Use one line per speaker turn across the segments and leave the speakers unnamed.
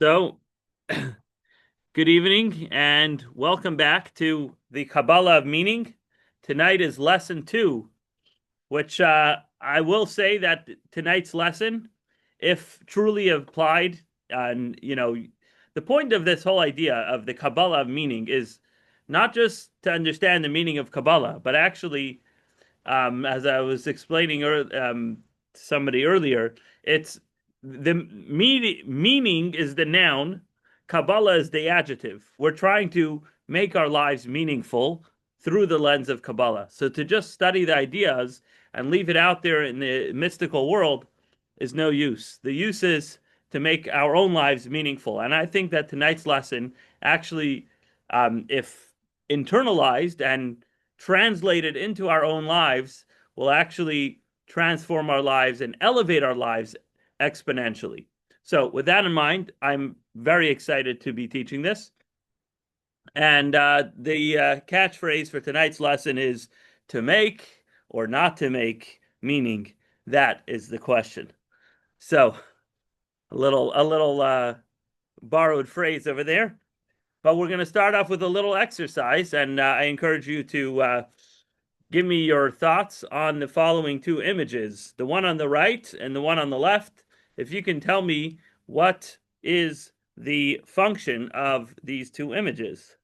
So, good evening and welcome back to the Kabbalah of Meaning. Tonight is lesson two, which I will say that tonight's lesson, if truly applied, and the point of this whole idea of the Kabbalah of Meaning is not just to understand the meaning of Kabbalah, but actually, as I was explaining to somebody earlier, it's the meaning is the noun, Kabbalah is the adjective. We're trying to make our lives meaningful through the lens of Kabbalah. So to just study the ideas and leave it out there in the mystical world is no use. The use is to make our own lives meaningful. And I think that tonight's lesson actually, if internalized and translated into our own lives, will actually transform our lives and elevate our lives exponentially. So, with that in mind, I'm very excited to be teaching this. And the catchphrase for tonight's lesson is to make or not to make meaning. That is the question. So, a little borrowed phrase over there. But we're going to start off with a little exercise, and I encourage you to give me your thoughts on the following two images, the one on the right and the one on the left. If you can tell me what is the function of these two images,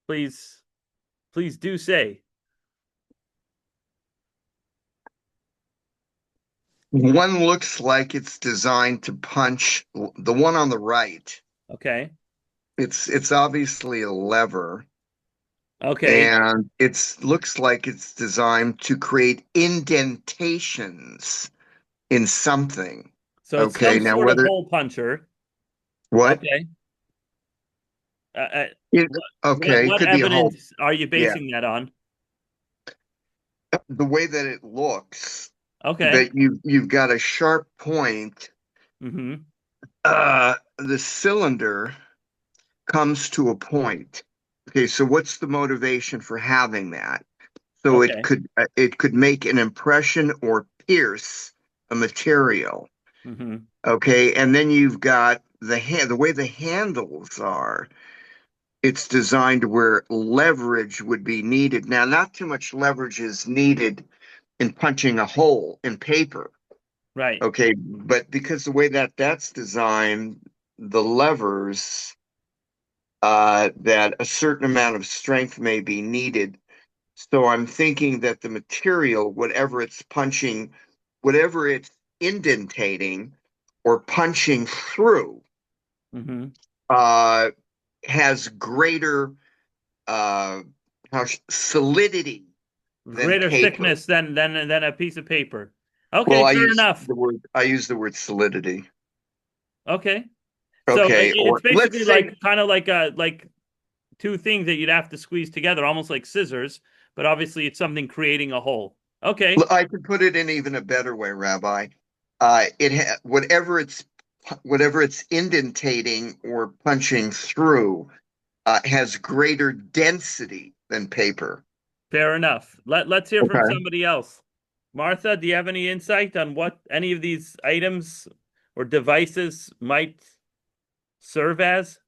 please, please do say.
One looks like it's designed to punch the one on the right.
Okay.
It's obviously a lever,
Okay.
and it looks like it's designed to create indentations in something.
So it's
Okay,
some
now
sort of
whether
hole puncher.
what
Okay. Uh, uh,
it
what, what
okay, it
what
could be a hole.
evidence are you
Yeah,
basing that on?
the way that it looks,
Okay.
that you've got a sharp point.
Mm-hmm.
The cylinder comes to a point. Okay, so what's the motivation for having that? So
Okay.
it could make an impression or pierce a material.
Mm-hmm.
Okay, and then you've got the way the handles are. It's designed where leverage would be needed. Now, not too much leverage is needed in punching a hole in paper.
Right.
Okay, but because the way that that's designed, the levers that a certain amount of strength may be needed. So I'm thinking that the material, whatever it's punching, whatever it's indentating or punching through,
Mm-hmm.
uh, has greater uh, solidity than
Greater
paper.
thickness than a piece of paper. Okay,
Well,
fair enough.
I use the word solidity.
Okay. So
Okay,
it's
or let's
basically
say
like kind of like two things that you'd have to squeeze together, almost like scissors, but obviously it's something creating a hole. Okay.
I could put it in even a better way, Rabbi. Whatever it's indentating or punching through has greater density than paper.
Fair enough. Let's hear from
Okay.
somebody else. Martha, do you have any insight on what any of these items or devices might serve as?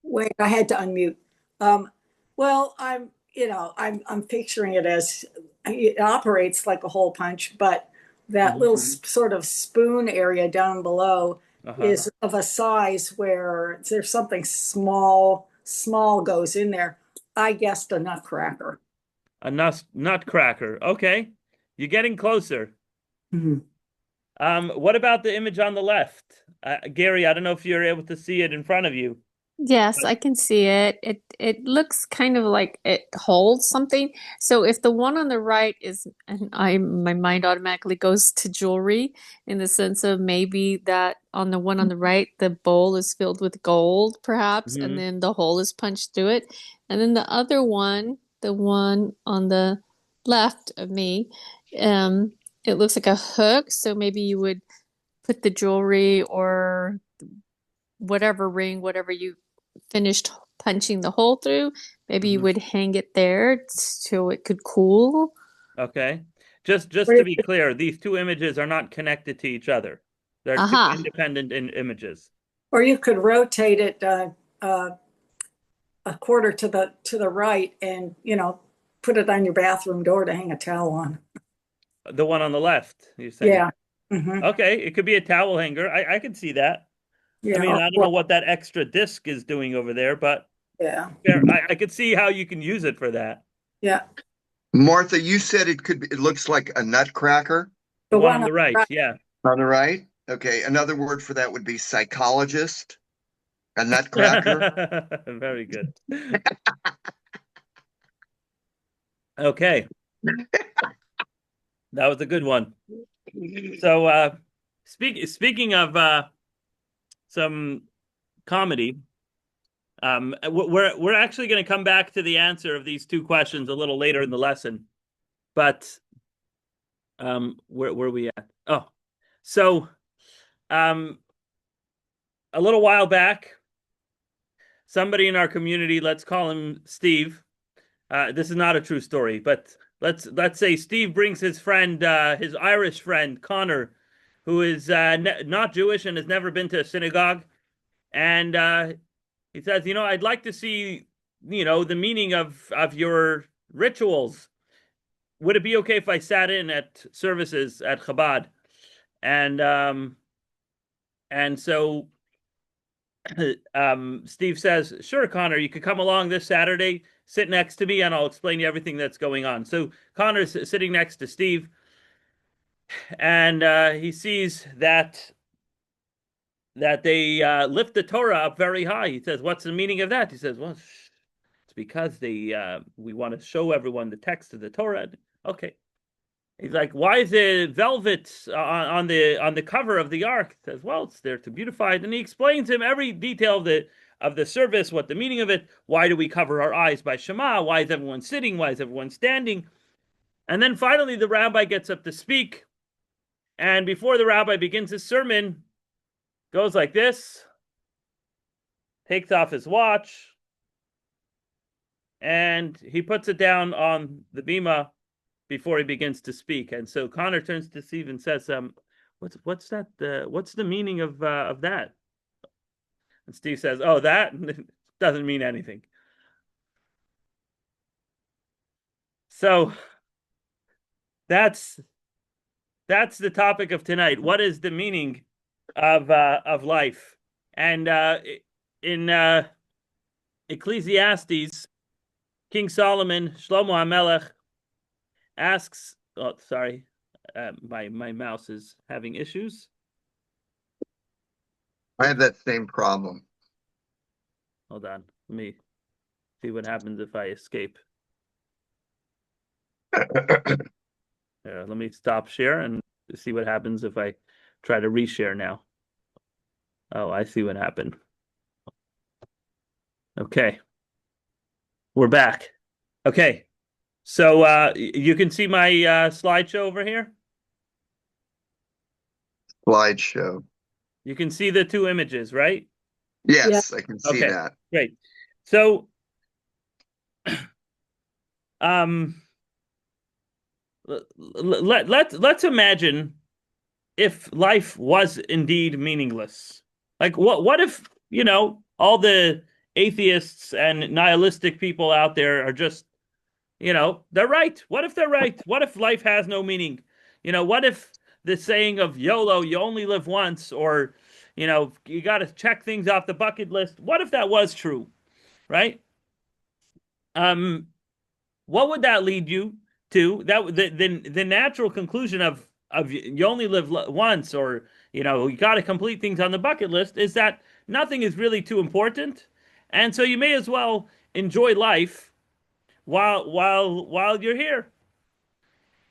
Wait, I had to unmute. Um, well, I'm picturing it as it operates like a hole punch, but that little
Mhm.
sort of spoon area down below
Uh-huh.
is of a size where there's something small goes in there. I guessed a nutcracker.
A nutcracker. Okay. You're getting closer.
Mhm.
What about the image on the left? Gary, I don't know if you're able to see it in front of you.
Yes, I can see it. It looks kind of like it holds something. So if the one on the right is, and I my mind automatically goes to jewelry in the sense of maybe that on the one on the right, the bowl is filled with gold, perhaps, and
Hmm.
then the hole is punched through it. And then the other one, the one on the left of me, um, it looks like a hook. So maybe you would put the jewelry or whatever ring, whatever you finished punching the hole through, maybe you
Hmm.
would hang it there so it could cool.
Okay. Just
What
to
do
be clear, these two images are not connected to each other. They're two
Aha.
independent images.
Or you could rotate it a quarter to the right, and put it on your bathroom door to hang a towel on.
The one on the left, you're saying?
Yeah. Mm-hmm.
Okay, it could be a towel hanger. I could see that.
Yeah.
I mean, I don't know what that extra disc is doing over there, but
Yeah.
I could see how you can use it for that.
Yeah.
Martha, you said it looks like a nutcracker.
The one on the right, yeah.
On the right? Okay. Another word for that would be psychologist. A nutcracker.
Very good. Okay. That was a good one. So speaking of some comedy, we're actually going to come back to the answer of these two questions a little later in the lesson. But where are we at? Oh, so a little while back, somebody in our community, let's call him Steve. This is not a true story, but let's say Steve brings his friend, his Irish friend Connor, who is not Jewish and has never been to a synagogue, and he says, I'd like to see, the meaning of your rituals. Would it be okay if I sat in at services at Chabad? And so Steve says, sure, Connor, you could come along this Saturday, sit next to me, and I'll explain you everything that's going on. So Connor's sitting next to Steve, and he sees that they lift the Torah up very high. He says, what's the meaning of that? He says, well, it's because we want to show everyone the text of the Torah. Okay. He's like, why is the velvet on the cover of the ark? He says, well, it's there to beautify it. And he explains to him every detail of the service, what the meaning of it. Why do we cover our eyes by Shema? Why is everyone sitting? Why is everyone standing? And then finally, the rabbi gets up to speak. And before the rabbi begins his sermon, goes like this, takes off his watch, and he puts it down on the bima before he begins to speak. And so Connor turns to Steve and says, what's that? What's the meaning of that? And Steve says, oh, that doesn't mean anything. So that's the topic of tonight. What is the meaning of life? And in Ecclesiastes, King Solomon, Shlomo HaMelech, asks, oh, sorry, my mouse is having issues.
I have that same problem.
Hold on, let me see what happens if I escape. Let me stop share and see what happens if I try to reshare now. Oh, I see what happened. Okay. We're back. Okay. So you can see my slideshow over here?
Slideshow.
You can see the two images, right?
Yes, yeah. I can see that.
Great. So let's imagine if life was indeed meaningless. Like what if, all the atheists and nihilistic people out there are just, they're right. What if they're right? What if life has no meaning? What if the saying of YOLO, you only live once, or, you got to check things off the bucket list. What if that was true? Right? What would that lead you to? That the natural conclusion of you only live once, or you got to complete things on the bucket list, is that nothing is really too important, and so you may as well enjoy life while you're here.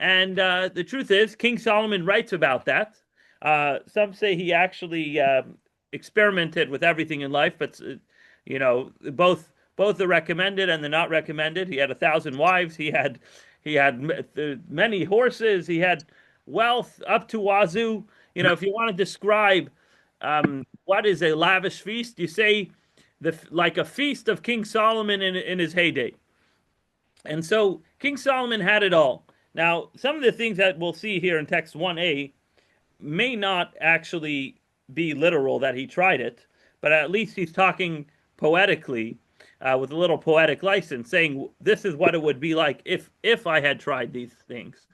And the truth is, King Solomon writes about that. Some say he actually experimented with everything in life, but both the recommended and the not recommended. He had 1,000 wives. He had many horses. He had wealth up to wazoo. If you want to describe what is a lavish feast, you say like a feast of King Solomon in his heyday. And so King Solomon had it all. Now, some of the things that we'll see here in text 1a may not actually be literal that he tried it, but at least he's talking poetically, with a little poetic license, saying this is what it would be like if I had tried these things.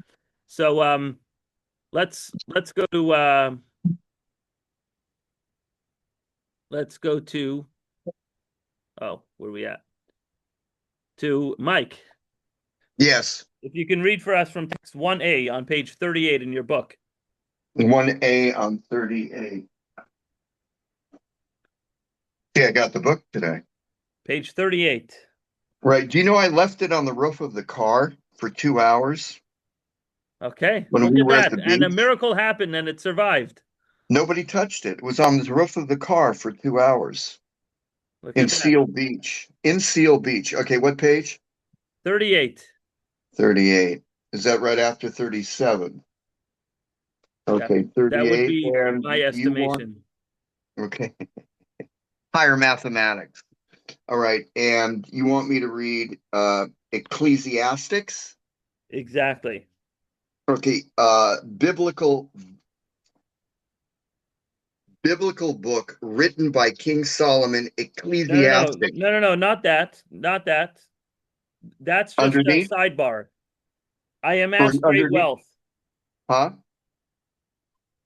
So let's go to where are we at? To Mike.
Yes.
If you can read for us from text 1A on page 38 in your book.
1A on 38. Yeah, I got the book today.
Page 38.
Right. Do you know I left it on the roof of the car for 2 hours
Okay,
when
look
we
at
were at
that.
the
And a
beach?
miracle happened and it survived.
Nobody touched it. It was on the roof of the car for 2 hours
Look
in
at that.
Seal Beach. In Seal Beach. Okay, what page?
38.
38. Is that right after 37? Okay,
That would
38.
be
And
my
you want?
estimation.
Okay. Higher mathematics. All right. And you want me to read Ecclesiastics?
Exactly.
Okay. Biblical book written by King Solomon, Ecclesiastic.
No, not that. Not that. That's just a
Underneath?
sidebar. I
Or
amassed great
underneath?
wealth.
Huh?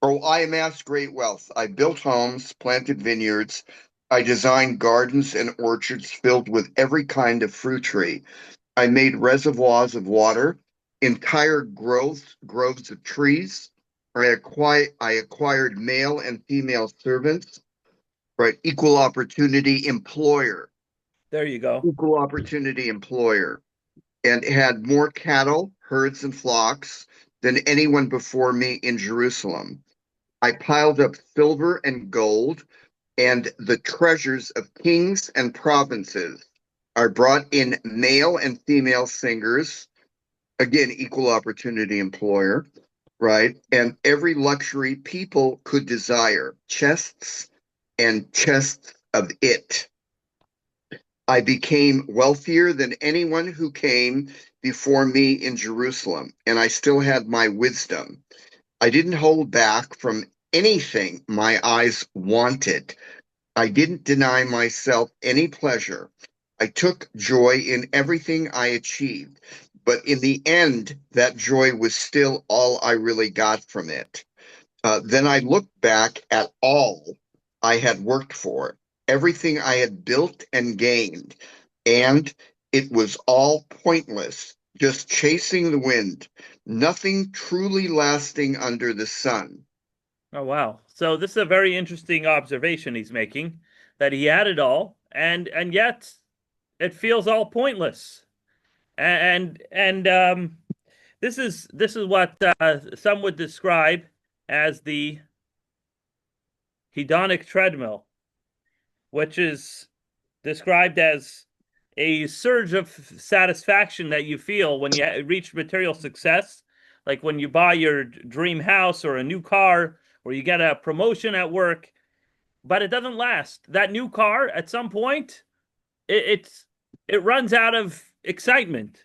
Oh, I amassed great wealth. I built homes, planted vineyards. I designed gardens and orchards filled with every kind of fruit tree. I made reservoirs of water, entire groves of trees. I acquired male and female servants, right? Equal opportunity employer,
There you go.
equal opportunity employer, and had more cattle, herds, and flocks than anyone before me in Jerusalem. I piled up silver and gold and the treasures of kings and provinces. I brought in male and female singers, again, equal opportunity employer, right? And every luxury people could desire, chests and chests of it. I became wealthier than anyone who came before me in Jerusalem, and I still had my wisdom. I didn't hold back from anything my eyes wanted. I didn't deny myself any pleasure. I took joy in everything I achieved, but in the end, that joy was still all I really got from it. Then I looked back at all I had worked for, everything I had built and gained, and it was all pointless, just chasing the wind, nothing truly lasting under the sun.
Oh, wow. So this is a very interesting observation he's making, that he had it all, and yet it feels all pointless. And this is what some would describe as the hedonic treadmill, which is described as a surge of satisfaction that you feel when you reach material success, like when you buy your dream house or a new car, or you get a promotion at work, but it doesn't last. That new car, at some point, it runs out of excitement,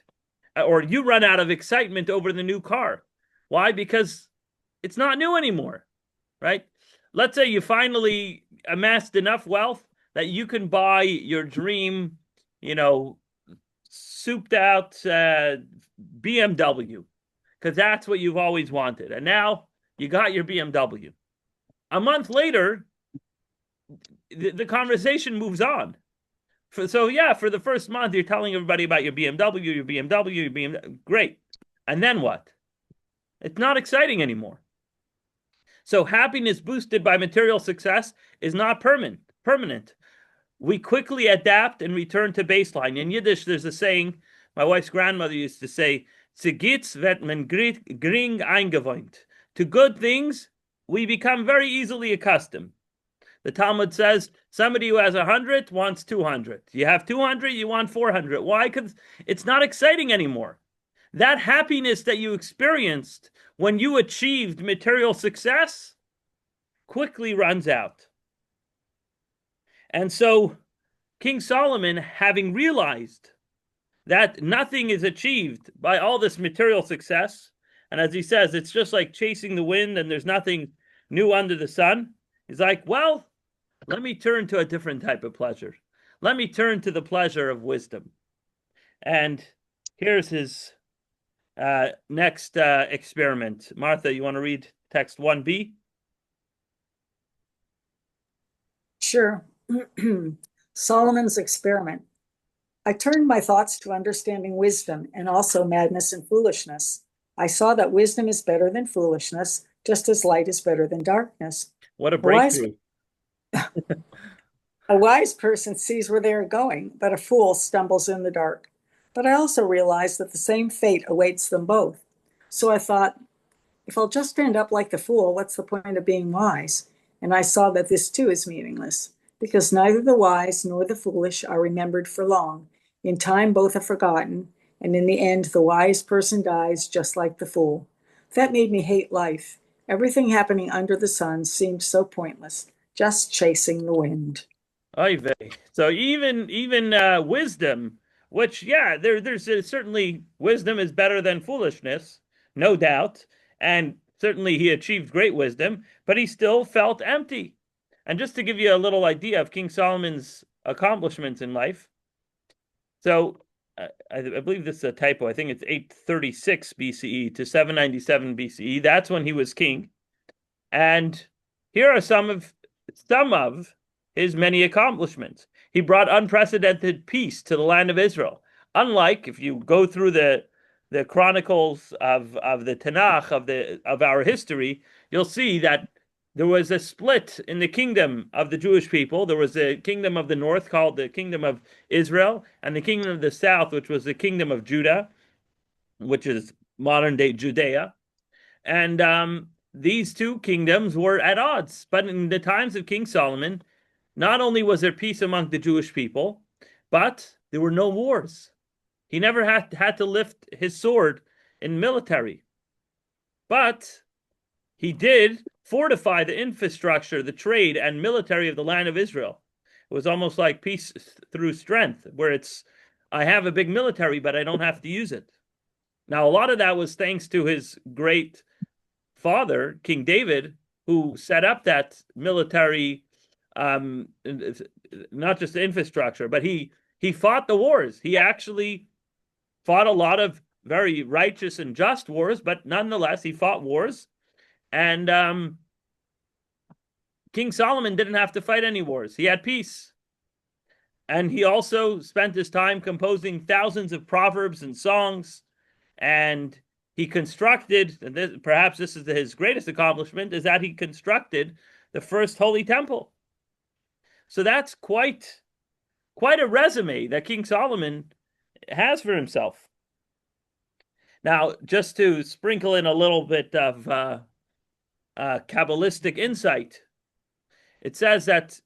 or you run out of excitement over the new car. Why? Because it's not new anymore, right? Let's say you finally amassed enough wealth that you can buy your dream, souped out BMW, because that's what you've always wanted. And now you got your BMW. A month later, the conversation moves on. For the first month, you're telling everybody about your BMW, your BMW, your BMW. Great. And then what? It's not exciting anymore. So happiness boosted by material success is not permanent. We quickly adapt and return to baseline. In Yiddish, there's a saying my wife's grandmother used to say, "Zu gits wird man gering eingewohnt." To good things, we become very easily accustomed. The Talmud says somebody who has 100 wants 200. You have 200, you want 400. Why? Because it's not exciting anymore. That happiness that you experienced when you achieved material success quickly runs out. And so King Solomon, having realized that nothing is achieved by all this material success, and as he says, it's just like chasing the wind and there's nothing new under the sun, he's like, well, let me turn to a different type of pleasure. Let me turn to the pleasure of wisdom. And here's his next experiment. Martha, you want to read text 1b?
Sure. Solomon's experiment. I turned my thoughts to understanding wisdom and also madness and foolishness. I saw that wisdom is better than foolishness, just as light is better than darkness.
What a breakthrough.
A wise person sees where they are going, but a fool stumbles in the dark. But I also realized that the same fate awaits them both. So I thought, if I'll just end up like the fool, what's the point of being wise? And I saw that this too is meaningless, because neither the wise nor the foolish are remembered for long. In time, both are forgotten, and in the end, the wise person dies just like the fool. That made me hate life. Everything happening under the sun seemed so pointless, just chasing the wind.
Oy vey. So even wisdom, which there's certainly wisdom is better than foolishness, no doubt, and certainly he achieved great wisdom, but he still felt empty. And just to give you a little idea of King Solomon's accomplishments in life, so I believe this is a typo. I think it's 836 BCE to 797 BCE. That's when he was king. And here are some of his many accomplishments. He brought unprecedented peace to the land of Israel. Unlike, if you go through the chronicles of the Tanakh of our history, you'll see that there was a split in the kingdom of the Jewish people. There was a kingdom of the north called the kingdom of Israel, and the kingdom of the south, which was the kingdom of Judah, which is modern day Judea. And these two kingdoms were at odds. But in the times of King Solomon, not only was there peace among the Jewish people, but there were no wars. He never had to lift his sword in military. But he did fortify the infrastructure, the trade, and military of the land of Israel. It was almost like peace through strength, where I have a big military, but I don't have to use it. Now, a lot of that was thanks to his great father, King David, who set up that military, not just the infrastructure, but he fought the wars. He actually fought a lot of very righteous and just wars, but nonetheless, he fought wars. And King Solomon didn't have to fight any wars. He had peace. And he also spent his time composing thousands of proverbs and songs. And he constructed, and perhaps this is his greatest accomplishment, is that he constructed the first holy temple. So that's quite a resume that King Solomon has for himself. Now, just to sprinkle in a little bit of Kabbalistic insight, it says that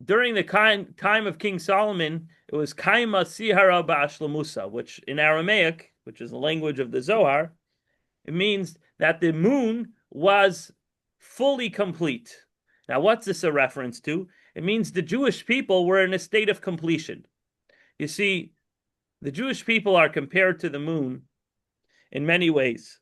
during the time of King Solomon, it was Kaima Sihara Ba'ashlamusa, which in Aramaic, which is the language of the Zohar, it means that the moon was fully complete. Now, what's this a reference to? It means the Jewish people were in a state of completion. You see, the Jewish people are compared to the moon in many ways.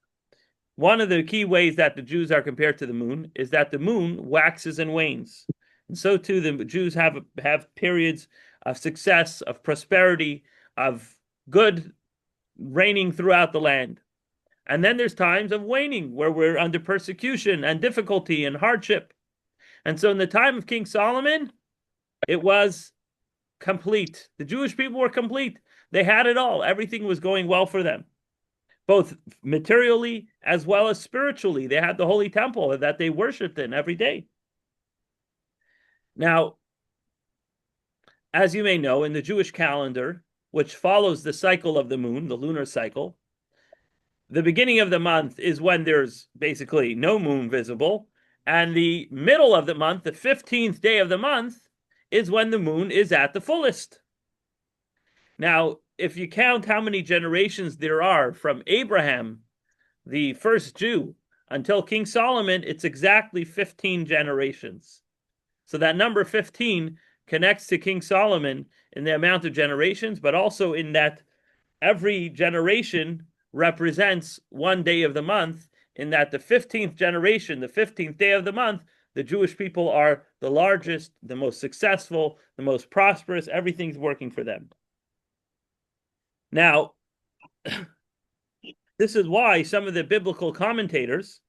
One of the key ways that the Jews are compared to the moon is that the moon waxes and wanes. And so too, the Jews have periods of success, of prosperity, of good reigning throughout the land. And then there's times of waning where we're under persecution and difficulty and hardship. And so in the time of King Solomon, it was complete. The Jewish people were complete. They had it all. Everything was going well for them, both materially as well as spiritually. They had the holy temple that they worshipped in every day. Now, as you may know, in the Jewish calendar, which follows the cycle of the moon, the lunar cycle, the beginning of the month is when there's basically no moon visible, and the middle of the month, the 15th day of the month, is when the moon is at the fullest. Now, if you count how many generations there are from Abraham, the first Jew, until King Solomon, it's exactly 15 generations. So that number 15 connects to King Solomon in the amount of generations, but also in that every generation represents one day of the month, in that the 15th generation, the 15th day of the month, the Jewish people are the largest, the most successful, the most prosperous. Everything's working for them. Now, this is why some of the biblical commentators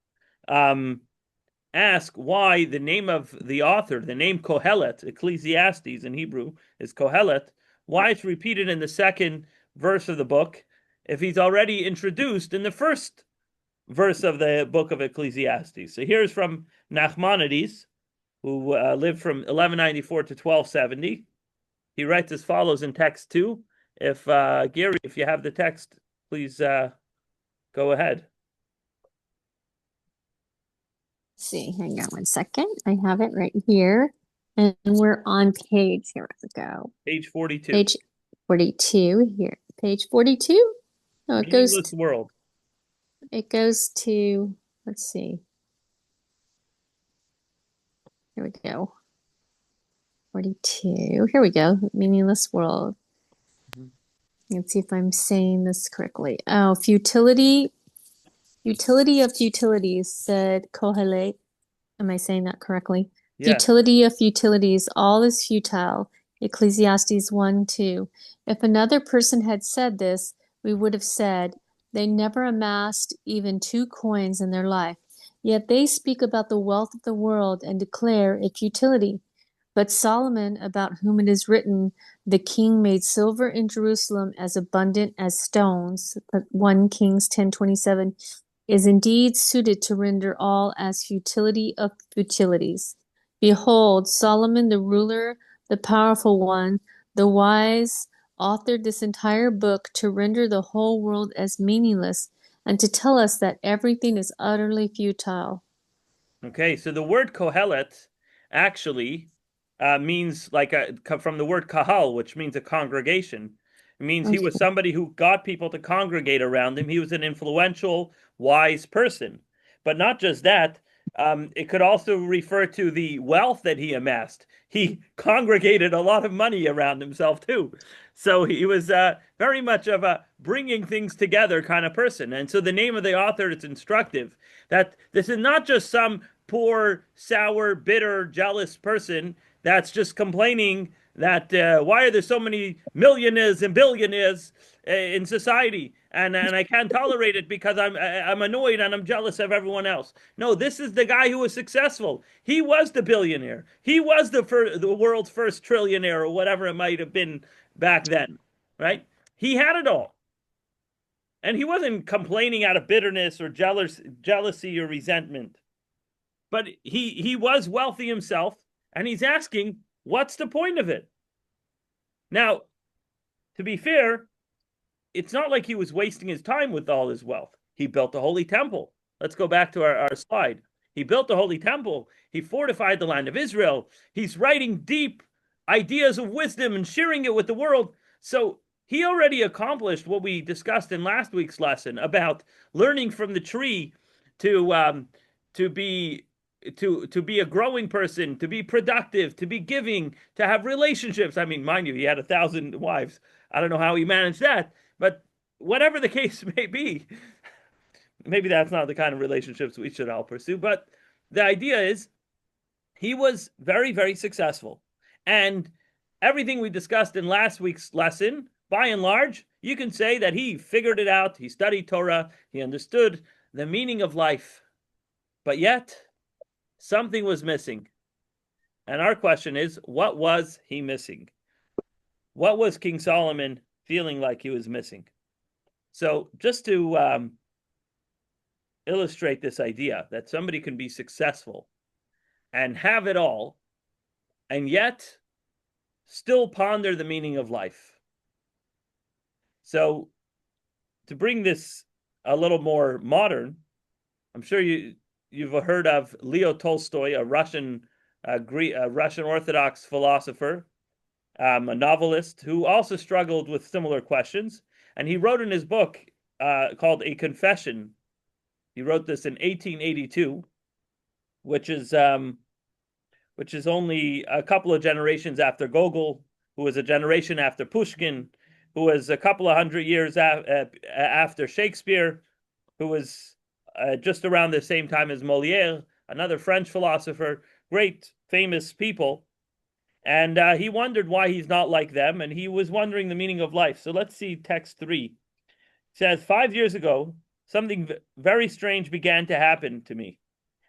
ask why the name of the author, the name Kohelet, Ecclesiastes in Hebrew is Kohelet, why it's repeated in the second verse of the book if he's already introduced in the first verse of the book of Ecclesiastes. So here's from Nachmanides, who lived from 1194 to 1270. He writes as follows in text 2. If Gary, if you have the text, please go ahead.
Let's see, hang on one second. I have it right here. And we're on page, here we go.
Page 42.
Page 42 here. Page 42? No, it goes
Meaningless world.
It goes to, let's see. Here we go. 42. Here we go. Meaningless world. Let's see if I'm saying this correctly. Oh, futility. Utility of futilities, said Kohelet. Am I saying that correctly?
Yeah.
Futility of futilities, all is futile. Ecclesiastes 1:2. If another person had said this, we would have said, they never amassed even 2 coins in their life. Yet they speak about the wealth of the world and declare its futility. But Solomon, about whom it is written, the king made silver in Jerusalem as abundant as stones, 1 Kings 10:27, is indeed suited to render all as futility of futilities. Behold, Solomon the ruler, the powerful one, the wise, authored this entire book to render the whole world as meaningless and to tell us that everything is utterly futile.
Okay, so the word Kohelet actually means from the word kahal, which means a congregation. It means he was somebody who got people to congregate around him. He was an influential, wise person. But not just that, it could also refer to the wealth that he amassed. He congregated a lot of money around himself too. So he was very much of a bringing things together kind of person. And so the name of the author is instructive that this is not just some poor, sour, bitter, jealous person that's just complaining that why are there so many millionaires and billionaires in society, and I can't tolerate it because I'm annoyed and I'm jealous of everyone else. No, this is the guy who was successful. He was the billionaire. He was the world's first trillionaire, or whatever it might have been back then, right? He had it all. And he wasn't complaining out of bitterness or jealousy or resentment. But he was wealthy himself, and he's asking, what's the point of it? Now, to be fair, it's not like he was wasting his time with all his wealth. He built the Holy Temple. Let's go back to our slide. He built the Holy Temple. He fortified the land of Israel. He's writing deep ideas of wisdom and sharing it with the world. So he already accomplished what we discussed in last week's lesson about learning from the tree to be a growing person, to be productive, to be giving, to have relationships. I mean, mind you, he had 1,000 wives. I don't know how he managed that, but whatever the case may be, maybe that's not the kind of relationships we should all pursue. But the idea is he was very, very successful. And everything we discussed in last week's lesson, by and large, you can say that he figured it out. He studied Torah. He understood the meaning of life. But yet, something was missing. And our question is, what was he missing? What was King Solomon feeling like he was missing? So just to illustrate this idea that somebody can be successful and have it all, and yet still ponder the meaning of life. So to bring this a little more modern, I'm sure you've heard of Leo Tolstoy, a Russian Orthodox philosopher, a novelist who also struggled with similar questions. And he wrote in his book called A Confession. He wrote this in 1882, which is only a couple of generations after Gogol, who was a generation after Pushkin, who was a couple of hundred years after Shakespeare, who was just around the same time as Molière, another French philosopher. great famous people, and he wondered why he's not like them, and he was wondering the meaning of life. So let's see text 3. It says, 5 years ago, something very strange began to happen to me.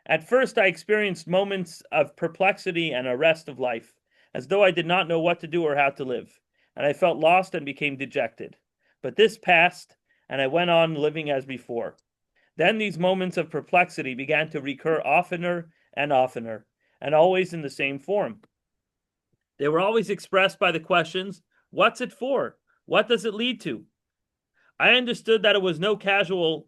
At first, I experienced moments of perplexity and arrest of life, as though I did not know what to do or how to live, and I felt lost and became dejected. But this passed, and I went on living as before. Then these moments of perplexity began to recur oftener, and always in the same form. They were always expressed by the questions, what's it for? What does it lead to? I understood that it was no casual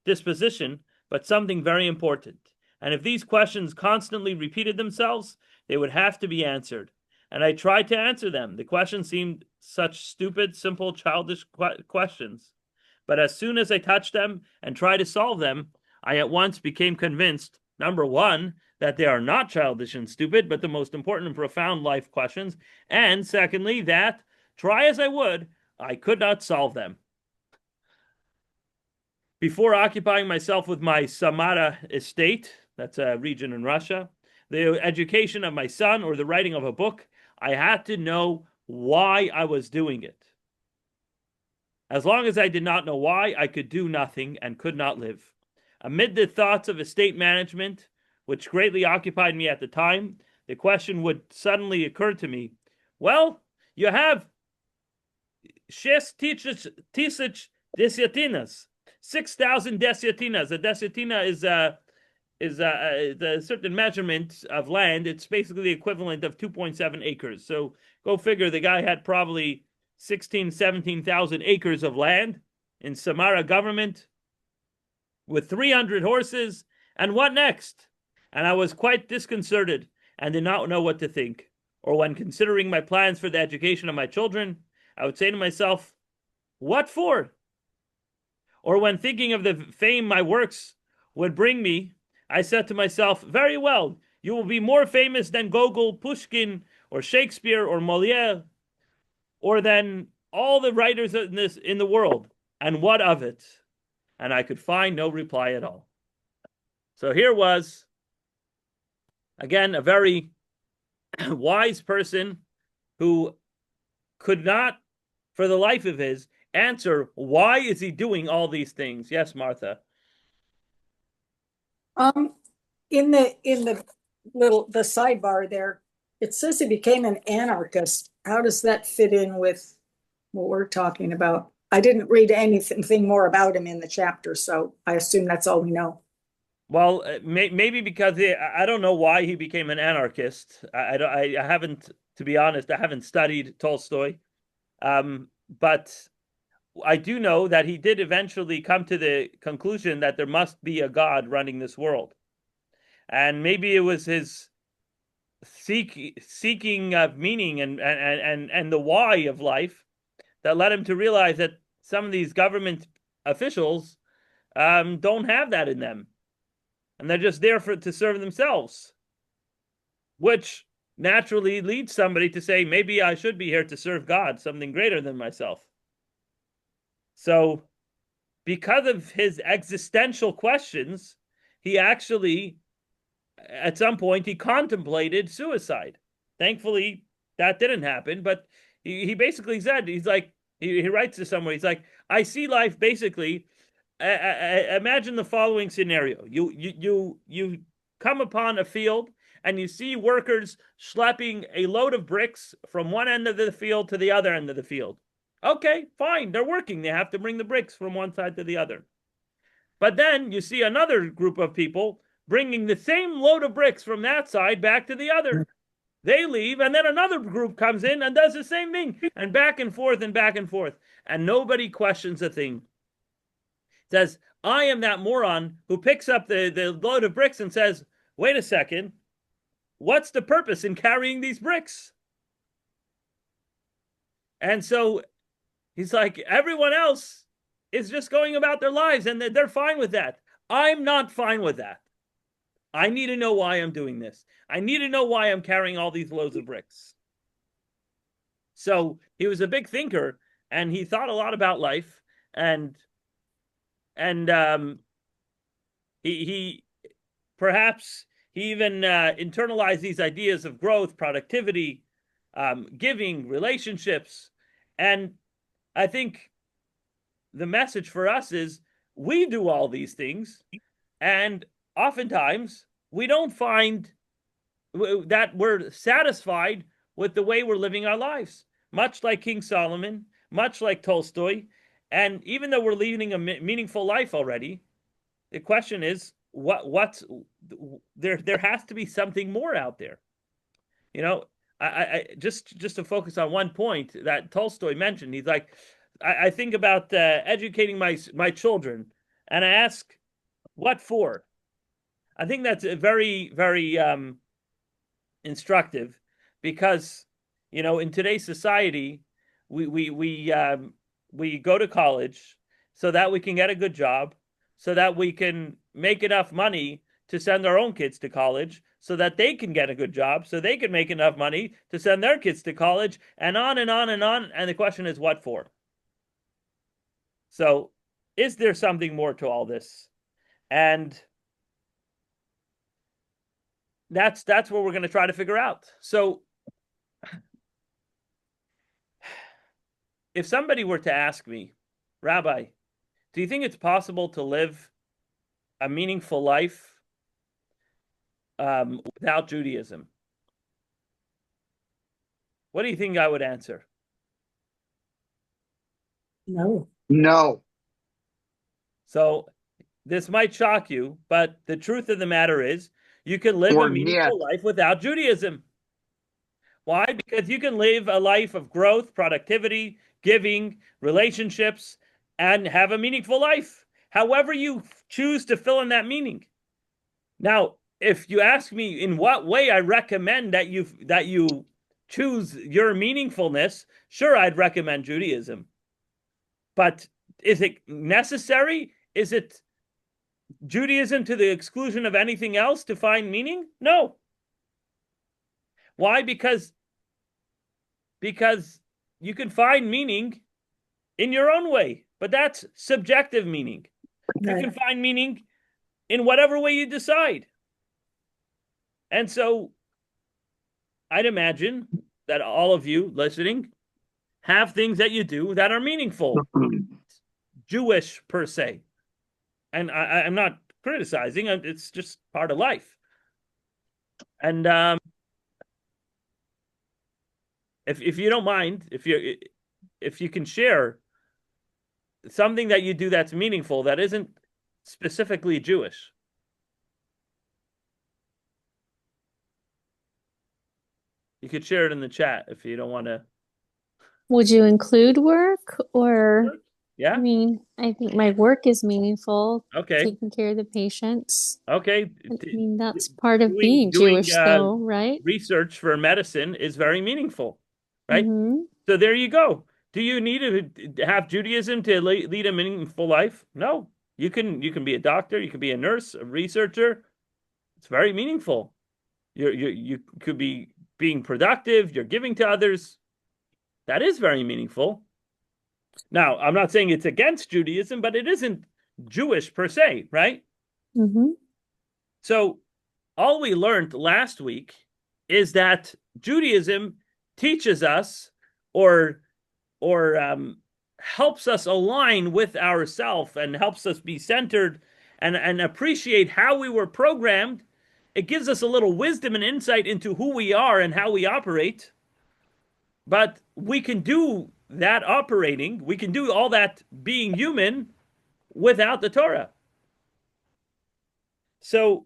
disposition, but something very important. And if these questions constantly repeated themselves, they would have to be answered. And I tried to answer them. The questions seemed such stupid, simple, childish questions. But as soon as I touched them and tried to solve them, I at once became convinced, number one, that they are not childish and stupid, but the most important and profound life questions. And secondly, that, try as I would, I could not solve them. Before occupying myself with my Samara estate, that's a region in Russia, the education of my son, or the writing of a book, I had to know why I was doing it. As long as I did not know why, I could do nothing and could not live. Amid the thoughts of estate management, which greatly occupied me at the time, the question would suddenly occur to me, well, you have 6,000 desiatinas, 6,000 desiatinas. A desiatina is a certain measurement of land. It's basically the equivalent of 2.7 acres. So go figure, the guy had probably 17,000 acres of land in Samara government with 300 horses. And what next? And I was quite disconcerted and did not know what to think. Or when considering my plans for the education of my children, I would say to myself, what for? Or when thinking of the fame my works would bring me, I said to myself, very well, you will be more famous than Gogol, Pushkin, or Shakespeare, or Molière, or than all the writers in the world. And what of it? And I could find no reply at all. So here was, again, a very wise person who could not, for the life of his, answer why is he doing all these things. Yes, Martha.
In the sidebar there, it says he became an anarchist. How does that fit in with what we're talking about? I didn't read anything more about him in the chapter, so I assume that's all we know.
Well, maybe because I don't know why he became an anarchist. I haven't, to be honest, I haven't studied Tolstoy, but I do know that he did eventually come to the conclusion that there must be a God running this world, and maybe it was his seeking of meaning and the why of life that led him to realize that some of these government officials don't have that in them. And they're just there to serve themselves, which naturally leads somebody to say, maybe I should be here to serve God, something greater than myself. So because of his existential questions, he actually, at some point, he contemplated suicide. Thankfully, that didn't happen, but he basically said, he's like, he writes to somewhere, he's like, I see life basically. Imagine the following scenario. You come upon a field and you see workers schlepping a load of bricks from one end of the field to the other end of the field. Okay, fine, they're working. They have to bring the bricks from one side to the other. But then you see another group of people bringing the same load of bricks from that side back to the other. They leave, and then another group comes in and does the same thing, and back and forth and back and forth. And nobody questions a thing. Says, I am that moron who picks up the load of bricks and says, wait a second, what's the purpose in carrying these bricks? And so he's like, everyone else is just going about their lives and they're fine with that. I'm not fine with that. I need to know why I'm doing this. I need to know why I'm carrying all these loads of bricks. So he was a big thinker and he thought a lot about life, and he perhaps He even internalized these ideas of growth, productivity, giving, relationships. And I think the message for us is we do all these things, and oftentimes we don't find that we're satisfied with the way we're living our lives, much like King Solomon, much like Tolstoy. And even though we're leading a meaningful life already, the question is, what's there has to be something more out there. You know, I just to focus on one point that Tolstoy mentioned. He's like, I think about educating my children, and I ask, what for? I think that's a very, very instructive, because in today's society, we go to college so that we can get a good job, so that we can make enough money to send our own kids to college, so that they can get a good job, so they can make enough money to send their kids to college, and on and on and on. And the question is, what for? So, is there something more to all this? And that's what we're going to try to figure out. So, if somebody were to ask me, Rabbi, do you think it's possible to live a meaningful life without Judaism? What do you think I would answer?
No.
No.
So this might shock you, but the truth of the matter is you can live a meaningful life without Judaism. Why? Because you can live a life of growth, productivity, giving, relationships, and have a meaningful life, however you choose to fill in that meaning. Now, if you ask me in what way I recommend that you choose your meaningfulness, sure, I'd recommend Judaism. But is it necessary? Is it Judaism to the exclusion of anything else to find meaning? No. Why? Because you can find meaning in your own way, but that's subjective meaning. You can find meaning in whatever way you decide. And so I'd imagine that all of you listening have things that you do that are meaningful, Jewish per se. And I'm not criticizing, it's just part of life. And if you don't mind, if you can share something that you do that's meaningful that isn't specifically Jewish. You could share it in the chat if you don't want to.
Would you include work or?
Yeah.
I mean, I think my work is meaningful.
Okay.
Taking care of the patients.
Okay.
I mean, that's part of being Jewish, though, right?
Research for medicine is very meaningful, right?
Mm-hmm.
So there you go. Do you need to have Judaism to lead a meaningful life? No. You can be a doctor, you can be a nurse, a researcher. It's very meaningful. You could be being productive, you're giving to others. That is very meaningful. Now, I'm not saying it's against Judaism, but it isn't Jewish per se, right?
Mm-hmm.
So all we learned last week is that Judaism teaches us or helps us align with ourself and helps us be centered and appreciate how we were programmed. It gives us a little wisdom and insight into who we are and how we operate. But we can do that operating, we can do all that being human without the Torah. So,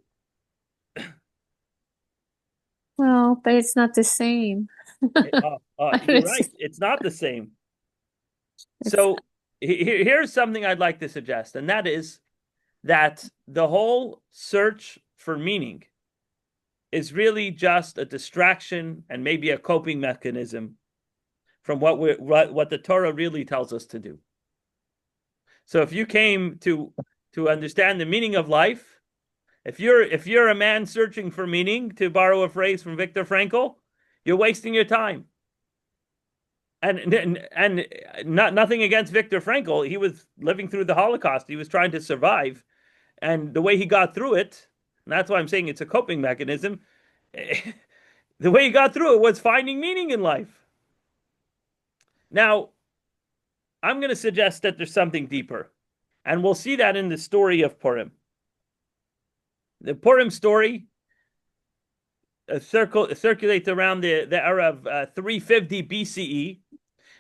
well, but it's not the same.
you're right. It's not the same. So here's something I'd like to suggest, and that is that the whole search for meaning is really just a distraction and maybe a coping mechanism from what the Torah really tells us to do. So if you came to understand the meaning of life, if you're a man searching for meaning, to borrow a phrase from Viktor Frankl, you're wasting your time. And nothing against Viktor Frankl. He was living through the Holocaust. He was trying to survive. And the way he got through it And that's why I'm saying it's a coping mechanism. The way he got through it was finding meaning in life. Now, I'm going to suggest that there's something deeper. And we'll see that in the story of Purim. The Purim story circulates around the era of 350 BCE,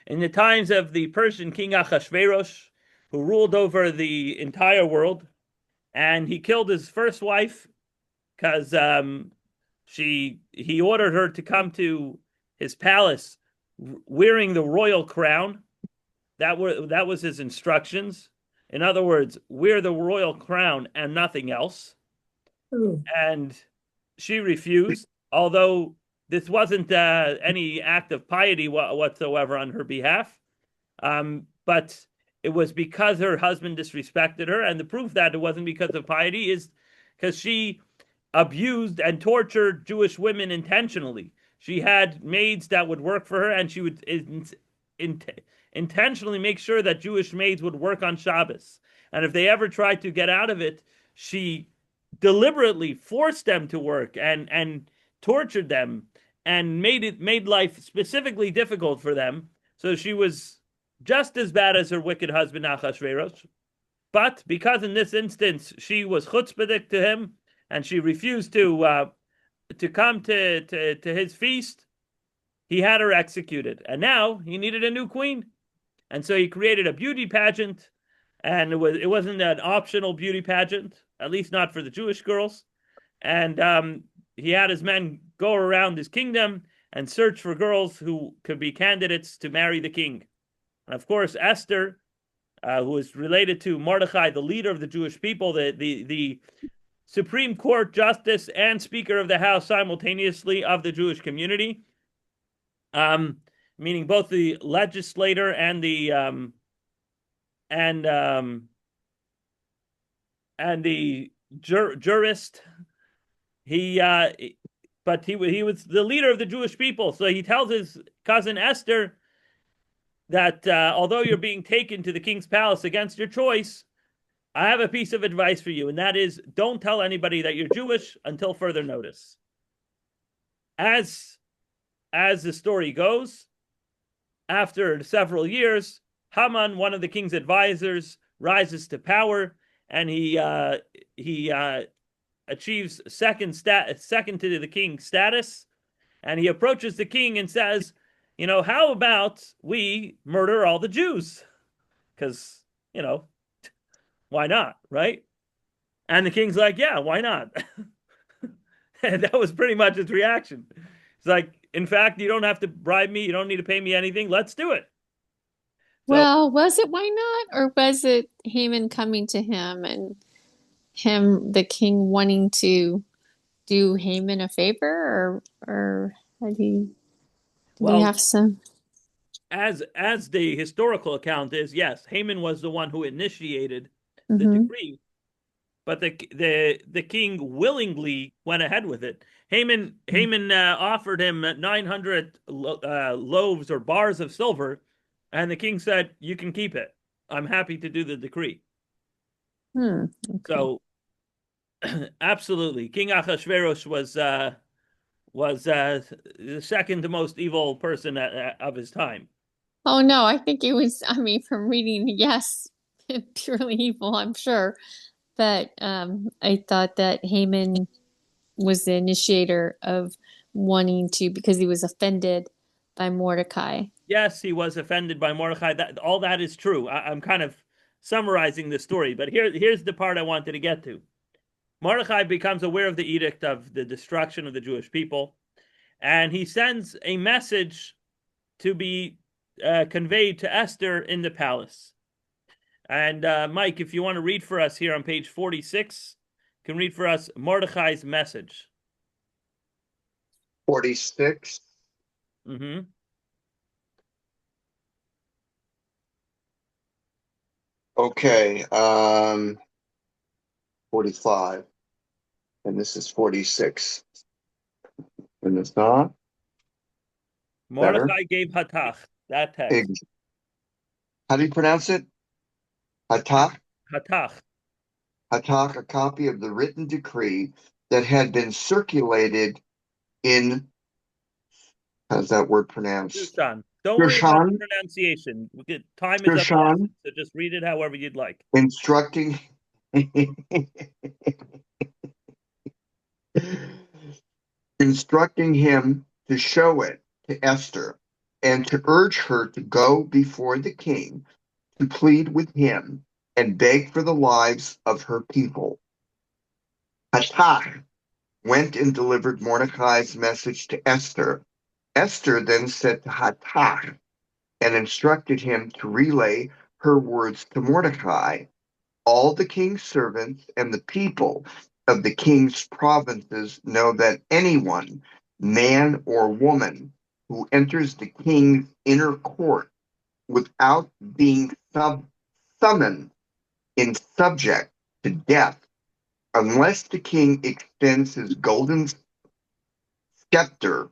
in the times of the Persian king Achashverosh, who ruled over the entire world. And he killed his first wife because he ordered her to come to his palace wearing the royal crown. That was his instructions. In other words, wear the royal crown and nothing else.
Ooh.
And she refused, although this wasn't any act of piety whatsoever on her behalf. But it was because her husband disrespected her. And the proof that it wasn't because of piety is because she abused and tortured Jewish women intentionally. She had maids that would work for her, and she would intentionally make sure that Jewish maids would work on Shabbos. And if they ever tried to get out of it, she deliberately forced them to work and tortured them and made life specifically difficult for them. So she was just as bad as her wicked husband Achashverosh. But because in this instance she was chutzpahdik to him and she refused to come to his feast, he had her executed. And now he needed a new queen. And so he created a beauty pageant, and it wasn't an optional beauty pageant, at least not for the Jewish girls. And he had his men go around his kingdom and search for girls who could be candidates to marry the king. And of course, Esther, who is related to Mordechai, the leader of the Jewish people, the Supreme Court justice and Speaker of the House simultaneously of the Jewish community, meaning both the legislator and the jurist. But he was the leader of the Jewish people, so he tells his cousin Esther that although you're being taken to the king's palace against your choice, I have a piece of advice for you, and that is don't tell anybody that you're Jewish until further notice. As the story goes, after several years, Haman, one of the king's advisors, rises to power, and he achieves second to the king status, and he approaches the king and says, how about we murder all the Jews? Because, why not, right? And the king's like, yeah, why not? And that was pretty much his reaction. It's like, in fact, you don't have to bribe me. You don't need to pay me anything. Let's do it.
Well, was it why not? Or was it Haman coming to him and him, the king, wanting to do Haman a favor? Or did he have some?
As the historical account is, yes, Haman was the one who initiated the decree, but the king willingly went ahead with it. Haman offered him 900 loaves or bars of silver, and the king said, "You can keep it. I'm happy to do the decree."
Okay.
So, absolutely, King Achashverosh was the second most evil person of his time.
Oh no, I think it was. I mean, from reading, yes, purely evil, I'm sure. But I thought that Haman was the initiator of wanting to, because he was offended by Mordecai.
Yes, he was offended by Mordecai. All that is true. I'm kind of summarizing the story, but here's the part I wanted to get to. Mordecai becomes aware of the edict of the destruction of the Jewish people, and he sends a message to be conveyed to Esther in the palace. And Mike, if you want to read for us here on page 46, you can read for us Mordecai's message.
46. Okay. 45. And this is 46. And it's not?
Mordecai
Better?
gave Hatach, that text.
How do you pronounce it? Hatach?
Hatach.
Hatach, a copy of the written decree that had been circulated in, how's that word pronounced?
Shushan. Don't worry about the
Shushan,
pronunciation. Time is of the
Shushan,
essence, so just read it however you'd like.
instructing instructing him to show it to Esther and to urge her to go before the king to plead with him and beg for the lives of her people. Hathach went and delivered Mordecai's message to Esther. Esther then said to Hathach and instructed him to relay her words to Mordecai. All the king's servants and the people of the king's provinces know that anyone, man or woman, who enters the king's inner court without being summoned is subject to death unless the king extends his golden scepter.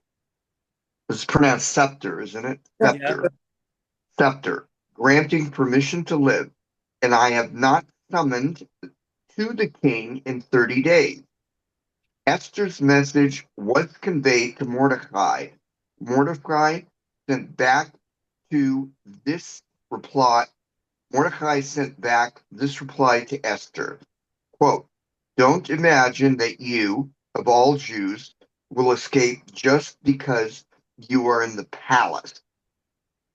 It's pronounced scepter, isn't it?
Yep.
Yeah.
Scepter, granting permission to live. And I have not summoned to the king in 30 days. Esther's message was conveyed to Mordecai. Mordecai sent back to this reply. Mordecai sent back this reply to Esther. Quote, don't imagine that you, of all Jews, will escape just because you are in the palace.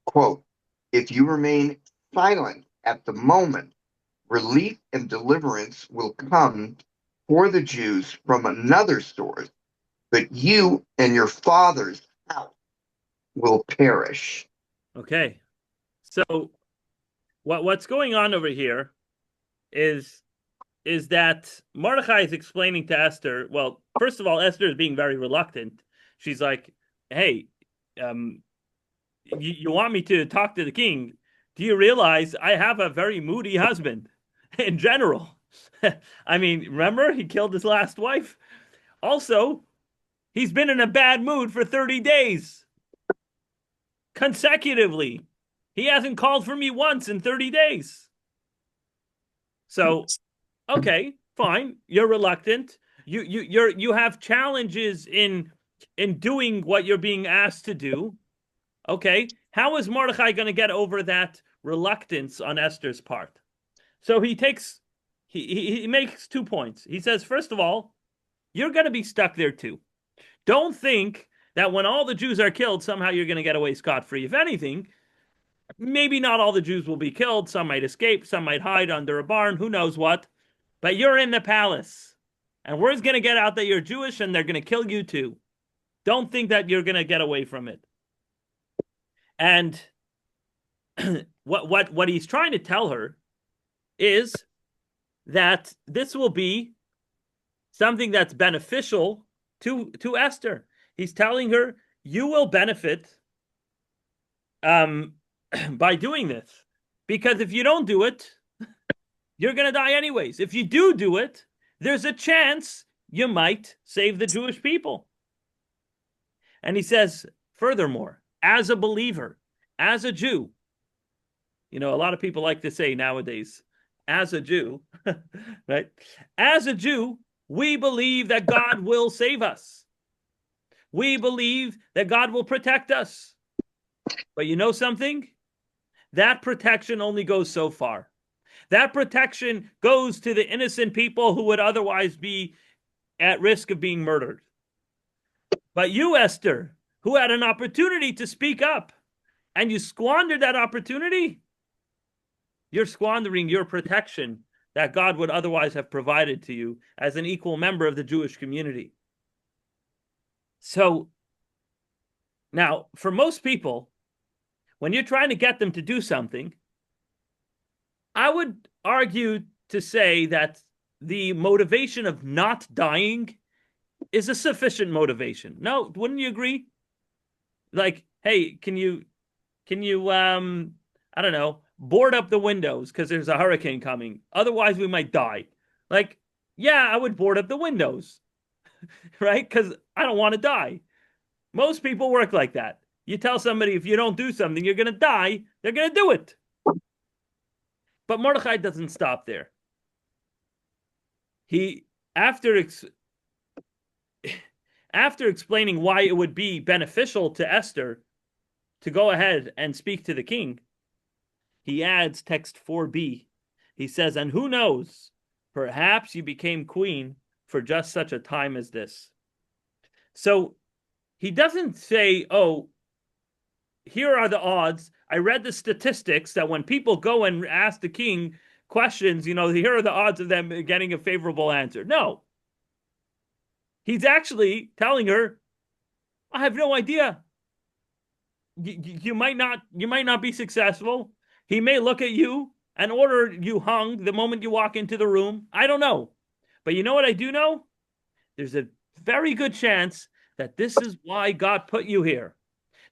Quote, if you remain silent at the moment, relief and deliverance will come for the Jews from another source, but you and your father's house will perish.
Okay. So what's going on over here is that Mordecai is explaining to Esther. Well, first of all, Esther is being very reluctant. She's like, "Hey, you want me to talk to the king? Do you realize I have a very moody husband in general? I mean, remember he killed his last wife. Also, he's been in a bad mood for 30 days consecutively. He hasn't called for me once in 30 days. So, okay, fine. You're reluctant. You have challenges in doing what you're being asked to do. Okay, how is Mordecai going to get over that reluctance on Esther's part? So he makes 2 points. He says, first of all, you're going to be stuck there too. Don't think that when all the Jews are killed, somehow you're going to get away scot-free. If anything, maybe not all the Jews will be killed. Some might escape. Some might hide under a barn. Who knows what? But you're in the palace. And word's going to get out that you're Jewish and they're going to kill you too. Don't think that you're going to get away from it. And what he's trying to tell her is that this will be something that's beneficial to Esther. He's telling her, you will benefit by doing this. Because if you don't do it, you're going to die anyways. If you do it, there's a chance you might save the Jewish people. And he says, furthermore, as a believer, as a Jew, a lot of people like to say nowadays, as a Jew, right? As a Jew, we believe that God will save us. We believe that God will protect us. But you know something? That protection only goes so far. That protection goes to the innocent people who would otherwise be at risk of being murdered. But you, Esther, who had an opportunity to speak up, and you squandered that opportunity, you're squandering your protection that God would otherwise have provided to you as an equal member of the Jewish community. So now, for most people, when you're trying to get them to do something, I would argue to say that the motivation of not dying is a sufficient motivation. No, wouldn't you agree? Like, hey, can you I don't know, board up the windows because there's a hurricane coming. Otherwise, we might die. Like, yeah, I would board up the windows, right? Because I don't want to die. Most people work like that. You tell somebody if you don't do something, you're going to die, they're going to do it. But Mordecai doesn't stop there. He, after after explaining why it would be beneficial to Esther to go ahead and speak to the king, he adds text 4b. He says, and who knows, perhaps you became queen for just such a time as this. So he doesn't say, oh, here are the odds. I read the statistics that when people go and ask the king questions, here are the odds of them getting a favorable answer. No. He's actually telling her, I have no idea. You might not be successful. He may look at you and order you hung the moment you walk into the room. I don't know. But you know what I do know? There's a very good chance that this is why God put you here.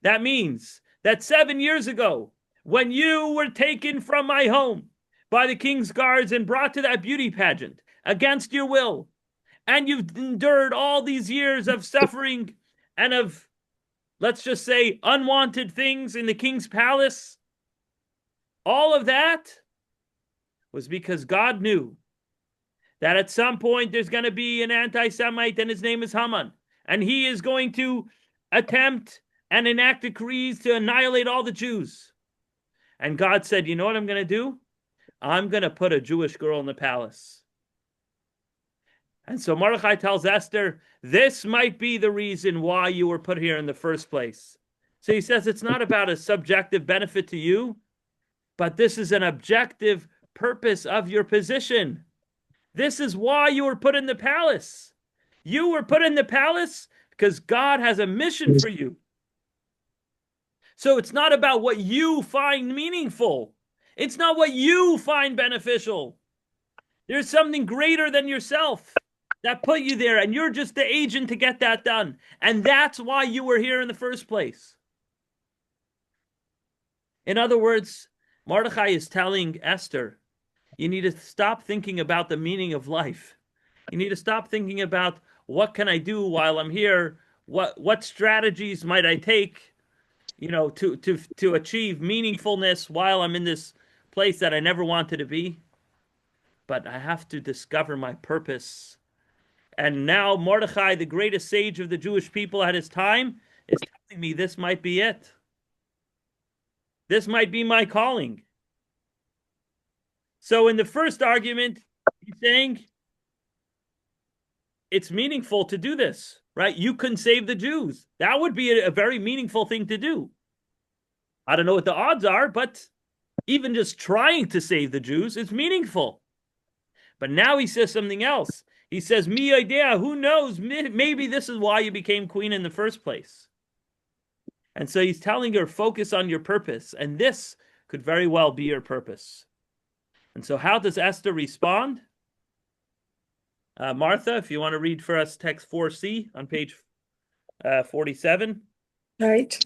That means that 7 years ago, when you were taken from my home by the king's guards and brought to that beauty pageant against your will, and you've endured all these years of suffering and of, let's just say, unwanted things in the king's palace, all of that was because God knew that at some point there's going to be an anti-Semite and his name is Haman, and he is going to attempt and enact decrees to annihilate all the Jews. And God said, you know what I'm going to do? I'm going to put a Jewish girl in the palace. And so Mordechai tells Esther, this might be the reason why you were put here in the first place. So he says it's not about a subjective benefit to you, but this is an objective purpose of your position. This is why you were put in the palace. You were put in the palace because God has a mission for you. So it's not about what you find meaningful. It's not what you find beneficial. There's something greater than yourself that put you there, and you're just the agent to get that done. And that's why you were here in the first place. In other words, Mordechai is telling Esther, you need to stop thinking about the meaning of life. You need to stop thinking about what can I do while I'm here? What strategies might I take, to achieve meaningfulness while I'm in this place that I never wanted to be? But I have to discover my purpose. And now Mordechai, the greatest sage of the Jewish people at his time, is telling me this might be it. This might be my calling. So in the first argument, he's saying it's meaningful to do this, right? You can save the Jews. That would be a very meaningful thing to do. I don't know what the odds are, but even just trying to save the Jews is meaningful. But now he says something else. He says, mi idea, who knows? Maybe this is why you became queen in the first place. And so he's telling her, focus on your purpose. And this could very well be your purpose. And so how does Esther respond? Martha, if you want to read for us text 4c on page 47.
Right.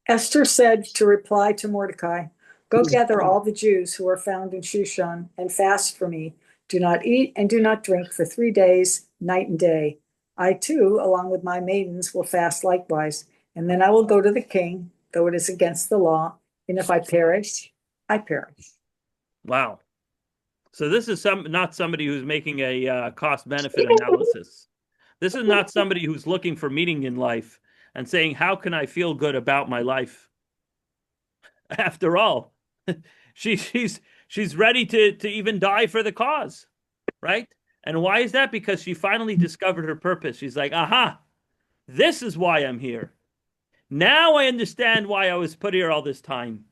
Esther said to reply to Mordecai, go gather all the Jews who are found in Shushan and fast for me. Do not eat and do not drink for 3 days, night and day. I too, along with my maidens, will fast likewise. And then I will go to the king, though it is against the law. And if I perish, I perish.
Wow. So this is not somebody who's making a cost-benefit analysis. This is not somebody who's looking for meaning in life and saying, how can I feel good about my life? After all, she's ready to even die for the cause, right? And why is that? Because she finally discovered her purpose. She's like, aha, this is why I'm here. Now I understand why I was put here all this time.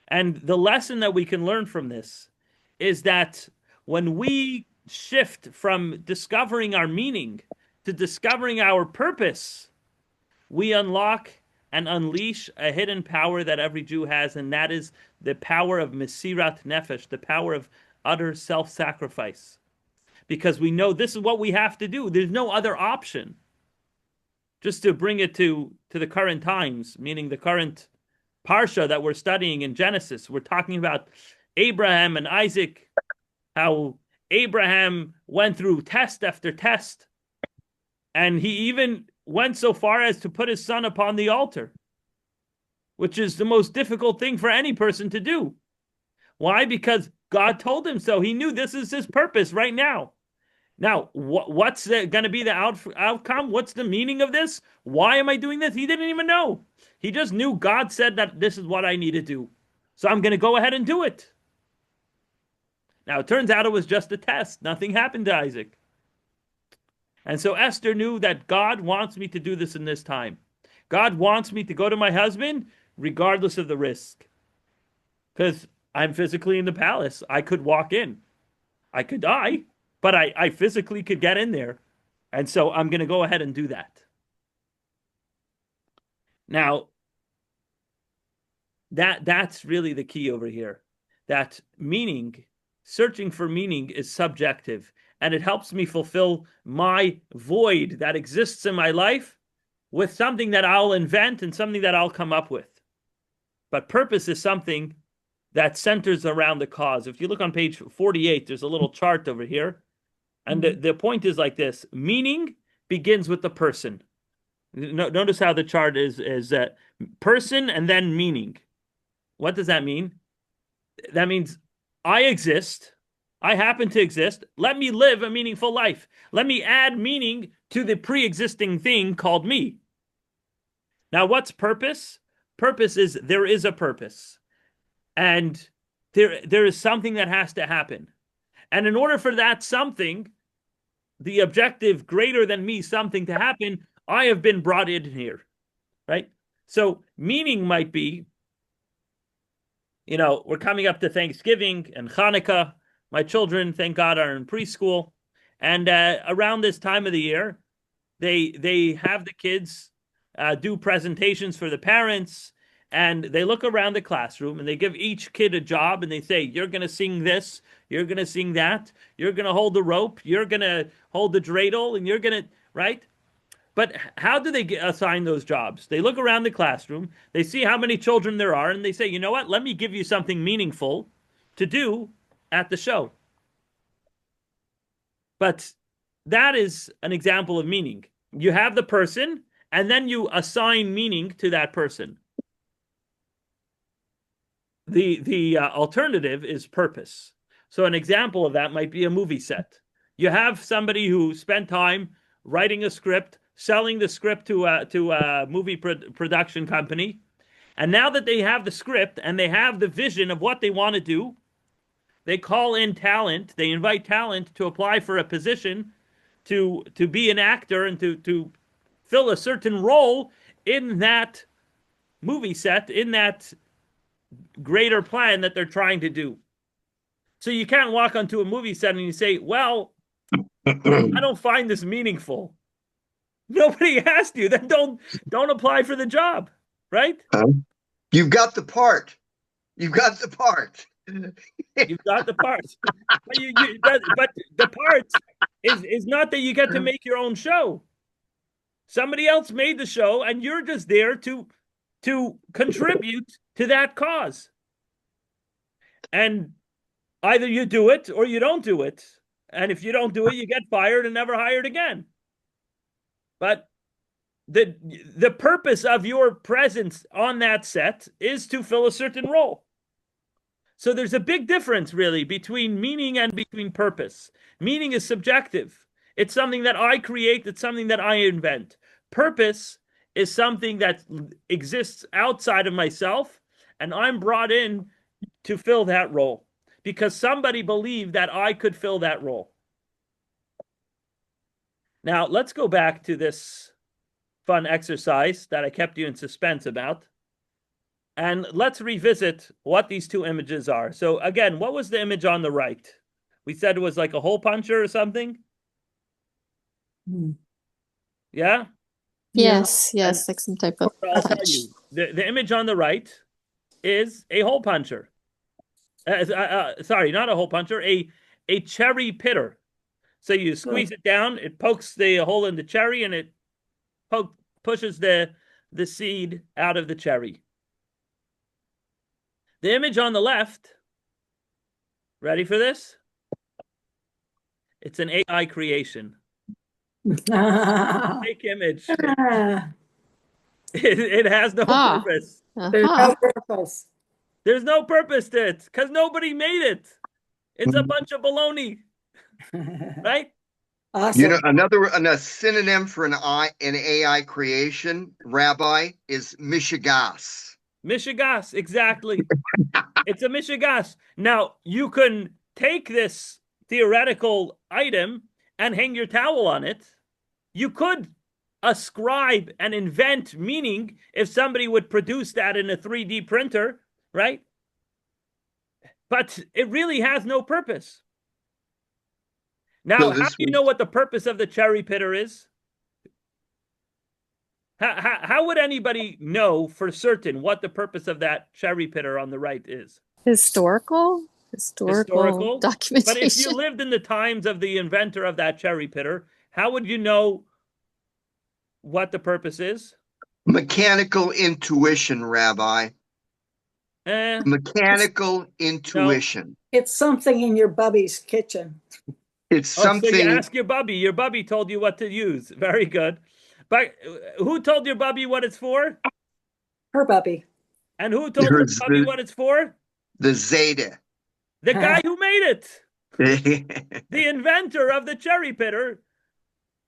And the lesson that we can learn from this is that when we shift from discovering our meaning to discovering our purpose, we unlock and unleash a hidden power that every Jew has, and that is the power of Mesirat Nefesh, the power of utter self-sacrifice. Because we know this is what we have to do. There's no other option. Just to bring it to the current times, meaning the current Parsha that we're studying in Genesis, we're talking about Abraham and Isaac, how Abraham went through test after test, and he even went so far as to put his son upon the altar, which is the most difficult thing for any person to do. Why? Because God told him so. He knew this is his purpose right now. Now, what's going to be the outcome? What's the meaning of this? Why am I doing this? He didn't even know. He just knew God said that this is what I need to do. So I'm going to go ahead and do it. Now, it turns out it was just a test. Nothing happened to Isaac. And so Esther knew that God wants me to do this in this time. God wants me to go to my husband regardless of the risk. Because I'm physically in the palace. I could walk in. I could die, but I physically could get in there. And so I'm going to go ahead and do that. Now, that's really the key over here. That meaning, searching for meaning is subjective, and it helps me fulfill my void that exists in my life with something that I'll invent and something that I'll come up with. But purpose is something that centers around the cause. If you look on page 48, there's a little chart over here. And the point is like this. Meaning begins with the person. Notice how the chart is person and then meaning. What does that mean? That means I exist. I happen to exist. Let me live a meaningful life. Let me add meaning to the pre-existing thing called me. Now, what's purpose? Purpose is there is a purpose. And there is something that has to happen. And in order for that something, the objective greater than me, something to happen, I have been brought in here, right? So meaning might be, we're coming up to Thanksgiving and Hanukkah. My children, thank God, are in preschool. And around this time of the year, they have the kids do presentations for the parents. And they look around the classroom and they give each kid a job and they say, you're going to sing this, you're going to sing that, you're going to hold the rope, you're going to hold the dreidel, and you're going to, right? But how do they assign those jobs? They look around the classroom, they see how many children there are, and they say, you know what, let me give you something meaningful to do at the show. But that is an example of meaning. You have the person, and then you assign meaning to that person. The alternative is purpose. So an example of that might be a movie set. You have somebody who spent time writing a script, selling the script to a movie production company, and now that they have the script and they have the vision of what they want to do, they call in talent. They invite talent to apply for a position to be an actor and to fill a certain role in that movie set, in that greater plan that they're trying to do. So you can't walk onto a movie set and you say, well, I don't find this meaningful. Nobody asked you. Then don't apply for the job, right?
You've got the part. You've got the part.
You've got the parts. But the part is not that you get to make your own show. Somebody else made the show and you're just there to contribute to that cause. And either you do it or you don't do it. And if you don't do it, you get fired and never hired again. But the purpose of your presence on that set is to fill a certain role. So there's a big difference, really, between meaning and between purpose. Meaning is subjective. It's something that I create. It's something that I invent. Purpose is something that exists outside of myself, and I'm brought in to fill that role because somebody believed that I could fill that role. Now, let's go back to this fun exercise that I kept you in suspense about. And let's revisit what these two images are. So again, what was the image on the right? We said it was like a hole puncher or something? Yeah?
Yes, like some type of
I'll tell you. The image on the right is a hole puncher. Sorry, not a hole puncher, a cherry pitter. So you squeeze it down, it pokes the hole in the cherry, and it pushes the seed out of the cherry. The image on the left, ready for this? It's an AI creation. Fake image. It has no purpose.
There's no purpose.
There's no purpose to it because nobody made it. It's a bunch of baloney, right?
You know,
Awesome.
a synonym for an AI creation, Rabbi, is mishigas.
Mishigas, exactly. It's a mishigas. Now, you can take this theoretical item and hang your towel on it. You could ascribe and invent meaning if somebody would produce that in a 3D printer, right? But it really has no purpose. Now,
So
how do
this
you
was
know what the purpose of the cherry pitter is? How would anybody know for certain what the purpose of that cherry pitter on the right is?
Historical
Historical. But if you
documentation.
lived in the times of the inventor of that cherry pitter, how would you know what the purpose is?
mechanical intuition, Rabbi.
Eh,
It's,
Mechanical
no.
intuition.
it's something in your bubby's kitchen.
It's
Oh, so you
something.
ask your bubby. Your bubby told you what to use. Very good. But who told your bubby what it's for?
Her bubby.
And who told her
There's
bubby what it's for?
the zeta.
The guy who made it.
The
The inventor of the cherry pitter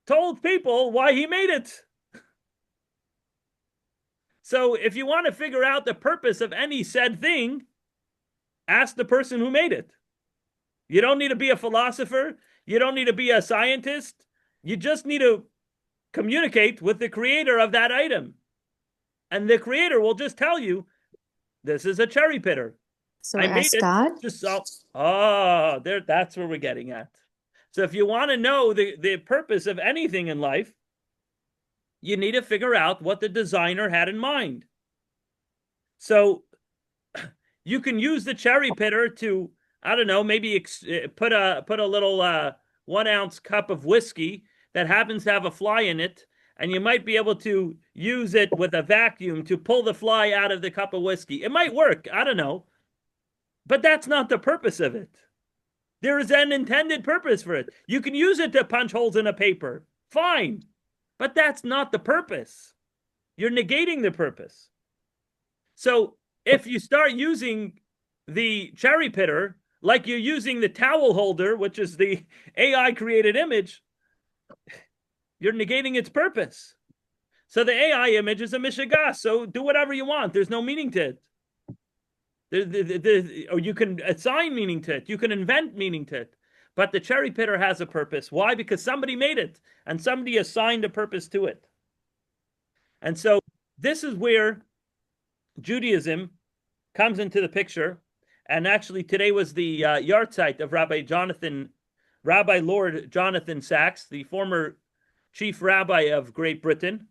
told people why he made it. So if you want to figure out the purpose of any said thing, ask the person who made it. You don't need to be a philosopher. You don't need to be a scientist. You just need to communicate with the creator of that item. And the creator will just tell you, this is a cherry pitter.
So
I made
ask
it
God.
just so. Oh, there, that's where we're getting at. So if you want to know the purpose of anything in life, you need to figure out what the designer had in mind. So you can use the cherry pitter to, I don't know, maybe put a little 1 ounce cup of whiskey that happens to have a fly in it, and you might be able to use it with a vacuum to pull the fly out of the cup of whiskey. It might work, I don't know, but that's not the purpose of it. There is an intended purpose for it. You can use it to punch holes in a paper, fine, but that's not the purpose. You're negating the purpose. So if you start using the cherry pitter like you're using the towel holder, which is the AI created image, you're negating its purpose. So the AI image is a mishigas. So do whatever you want. There's no meaning to it. Or you can assign meaning to it. You can invent meaning to it. But the cherry pitter has a purpose. Why? Because somebody made it and somebody assigned a purpose to it. And so this is where Judaism comes into the picture. And actually, today was the yahrzeit of Rabbi Lord Jonathan Sacks, the former chief rabbi of Great Britain.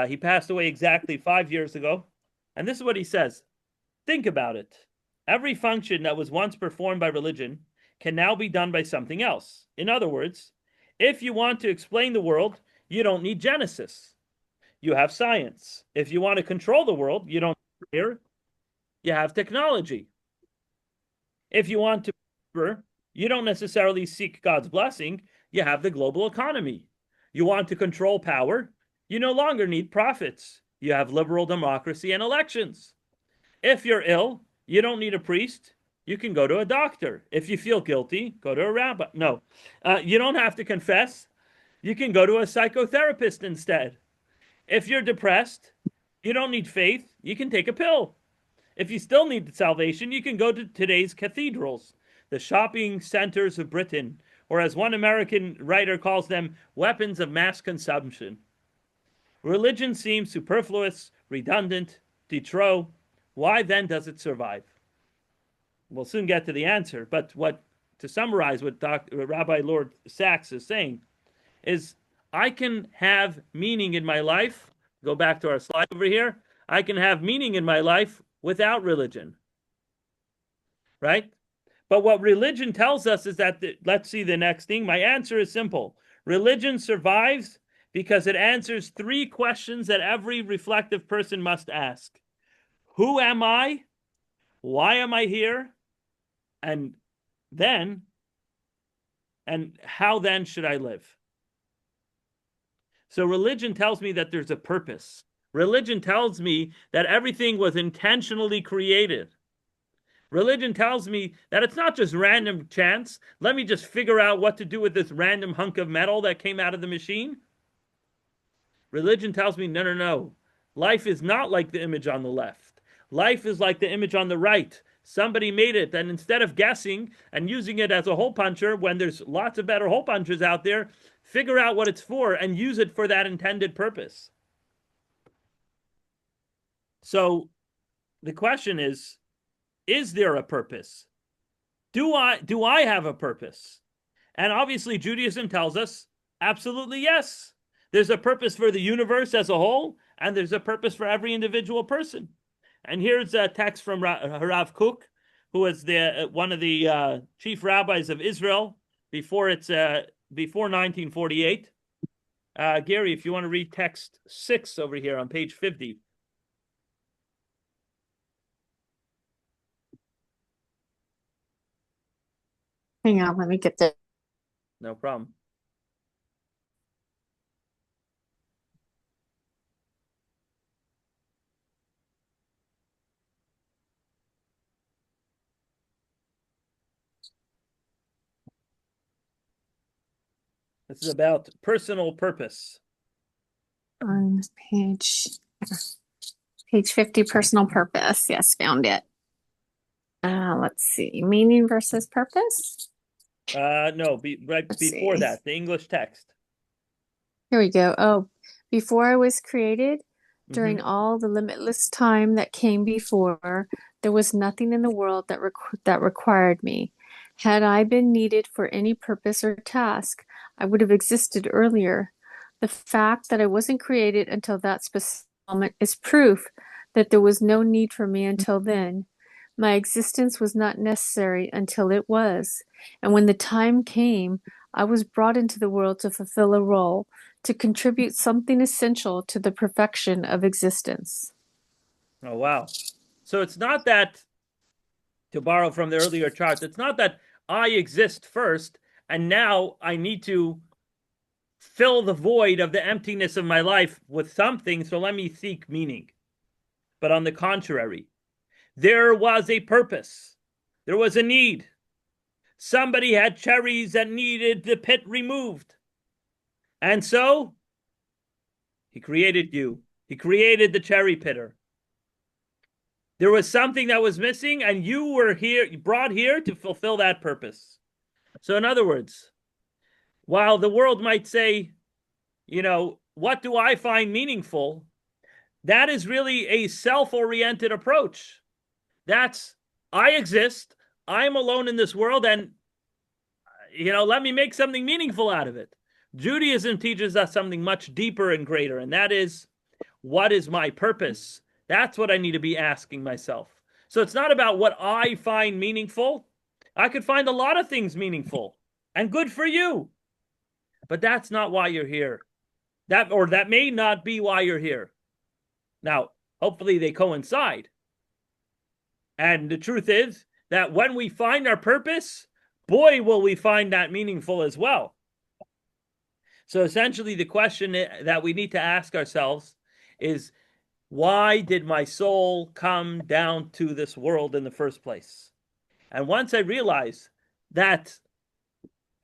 He passed away exactly 5 years ago. And this is what he says. Think about it. Every function that was once performed by religion can now be done by something else. In other words, if you want to explain the world, you don't need Genesis. You have science. If you want to control the world, you don't need prayer. You have technology. If you want to prosper, you don't necessarily seek God's blessing. You have the global economy. You want to control power, you no longer need prophets. You have liberal democracy and elections. If you're ill, you don't need a priest. You can go to a doctor. If you feel guilty, go to a rabbi. No, you don't have to confess. You can go to a psychotherapist instead. If you're depressed, you don't need faith. You can take a pill. If you still need salvation, you can go to today's cathedrals, the shopping centers of Britain, or as one American writer calls them, weapons of mass consumption. Religion seems superfluous, redundant, de trop. Why then does it survive? We'll soon get to the answer, but to summarize what Rabbi Lord Sacks is saying is, I can have meaning in my life. Go back to our slide over here. I can have meaning in my life without religion, right? But what religion tells us is that, let's see the next thing. My answer is simple. Religion survives because it answers 3 questions that every reflective person must ask. Who am I? Why am I here? And how then should I live? So religion tells me that there's a purpose. Religion tells me that everything was intentionally created. Religion tells me that it's not just random chance. Let me just figure out what to do with this random hunk of metal that came out of the machine. Religion tells me, no, no, no. Life is not like the image on the left. Life is like the image on the right. Somebody made it, and instead of guessing and using it as a hole puncher when there's lots of better hole punchers out there, figure out what it's for and use it for that intended purpose. So the question is there a purpose? Do I have a purpose? And obviously Judaism tells us absolutely yes. There's a purpose for the universe as a whole, and there's a purpose for every individual person. And here's a text from Rabbi Kook, who was one of the chief rabbis of Israel before 1948. Gary, if you want to read text 6 over here on page 50.
Hang on, let me get the.
No problem. This is about personal purpose.
On page 50, personal purpose. Yes, found it. Let's see. Meaning versus purpose.
No, right
Let's
before
see.
that, the English text.
Here we go. Oh, before I was created, during all the limitless time that came before, there was nothing in the world that required me. Had I been needed for any purpose or task, I would have existed earlier. The fact that I wasn't created until that specific moment is proof that there was no need for me until then. My existence was not necessary until it was. And when the time came, I was brought into the world to fulfill a role, to contribute something essential to the perfection of existence.
Oh, wow. So it's not that, to borrow from the earlier charts, it's not that I exist first and now I need to fill the void of the emptiness of my life with something, so let me seek meaning. But on the contrary, there was a purpose. There was a need. Somebody had cherries that needed the pit removed. And so he created you. He created the cherry pitter. There was something that was missing, and you were brought here to fulfill that purpose. So in other words, while the world might say, what do I find meaningful? That is really a self-oriented approach. That's, I exist, I'm alone in this world, and, let me make something meaningful out of it. Judaism teaches us something much deeper and greater, and that is, what is my purpose? That's what I need to be asking myself. So it's not about what I find meaningful. I could find a lot of things meaningful and good for you, but that's not why you're here. That may not be why you're here. Now, hopefully they coincide. And the truth is that when we find our purpose, boy, will we find that meaningful as well. So essentially the question that we need to ask ourselves is, why did my soul come down to this world in the first place? And once I realize that,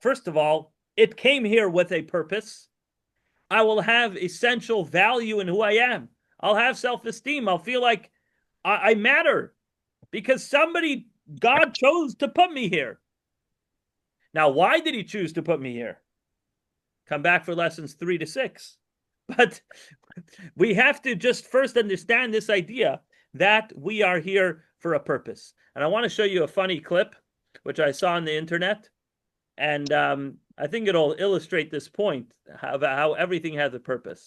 first of all, it came here with a purpose, I will have essential value in who I am. I'll have self-esteem. I'll feel like I matter because God chose to put me here. Now, why did he choose to put me here? Come back for lessons 3 to 6. But we have to just first understand this idea that we are here for a purpose. And I want to show you a funny clip, which I saw on the internet. And I think it'll illustrate this point, how everything has a purpose.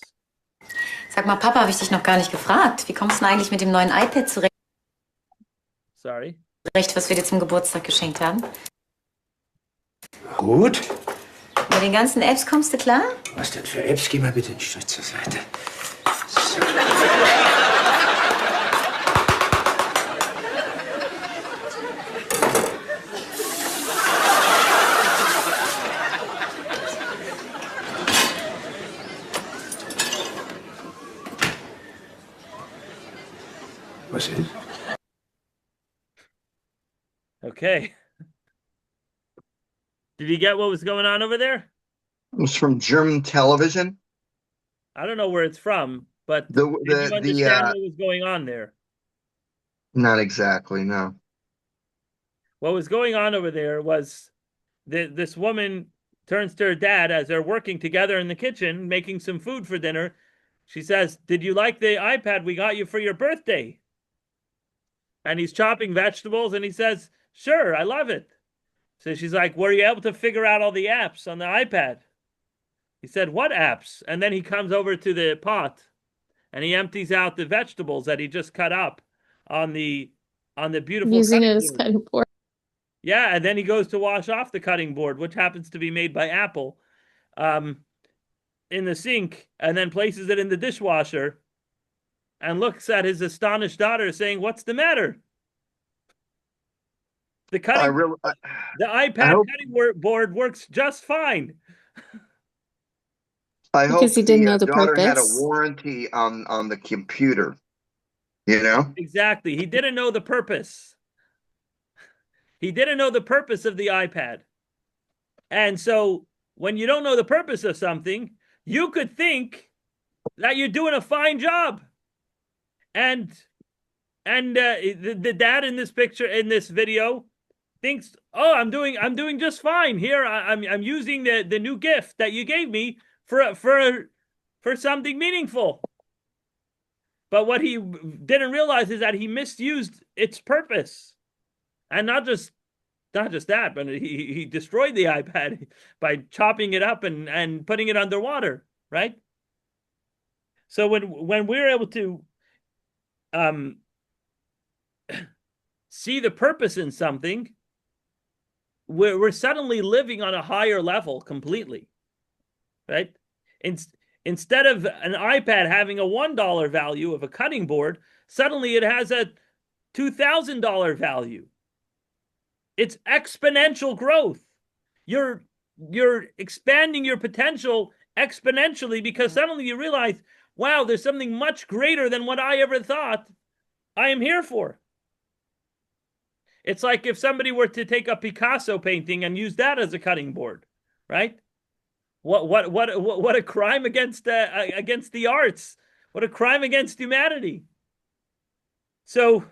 Sag mal, Papa, habe ich dich noch gar nicht gefragt. Wie kommst du denn eigentlich mit dem neuen iPad zurecht,
Sorry.
was wir dir zum Geburtstag geschenkt haben?
Gut.
Mit den ganzen Apps kommst du klar?
Was denn für Apps? Geh mal bitte einen Schritt zur Seite. So. Was ist?
Okay. Did you get what was going on over there?
It was from German television.
I don't know where it's from, but
The
did you
the the
understand what was going on there?
Not exactly, no.
What was going on over there was this woman turns to her dad as they're working together in the kitchen, making some food for dinner. She says, "Did you like the iPad we got you for your birthday?" And he's chopping vegetables and he says, "Sure, I love it." So she's like, "Were you able to figure out all the apps on the iPad?" He said, "What apps?" And then he comes over to the pot and he empties out the vegetables that he just cut up on the beautiful
Using it
cutting
as
board.
cutting board.
Yeah, and then he goes to wash off the cutting board, which happens to be made by Apple, in the sink, and then places it in the dishwasher and looks at his astonished daughter saying, "What's the matter?" The
I
cutting
really,
the
I
iPad
hope,
cutting board works just fine.
I
Because
hope
he didn't
the
know the
daughter had a
purpose.
warranty on the computer. You know,
Exactly. He didn't know the purpose. He didn't know the purpose of the iPad. And so when you don't know the purpose of something, you could think that you're doing a fine job. And the dad in this picture, in this video, thinks, "Oh, I'm doing just fine here. I'm using the new gift that you gave me for something meaningful." But what he didn't realize is that he misused its purpose, and not just that, but he destroyed the iPad by chopping it up and putting it underwater, right? So when we're able to um, see the purpose in something, we're suddenly living on a higher level completely, right? In, Instead of an iPad having a $1 value of a cutting board, suddenly it has a $2,000 value. It's exponential growth. You're expanding your potential exponentially because suddenly you realize, wow, there's something much greater than what I ever thought I am here for. It's like if somebody were to take a Picasso painting and use that as a cutting board, right? What a crime against the arts. What a crime against humanity. So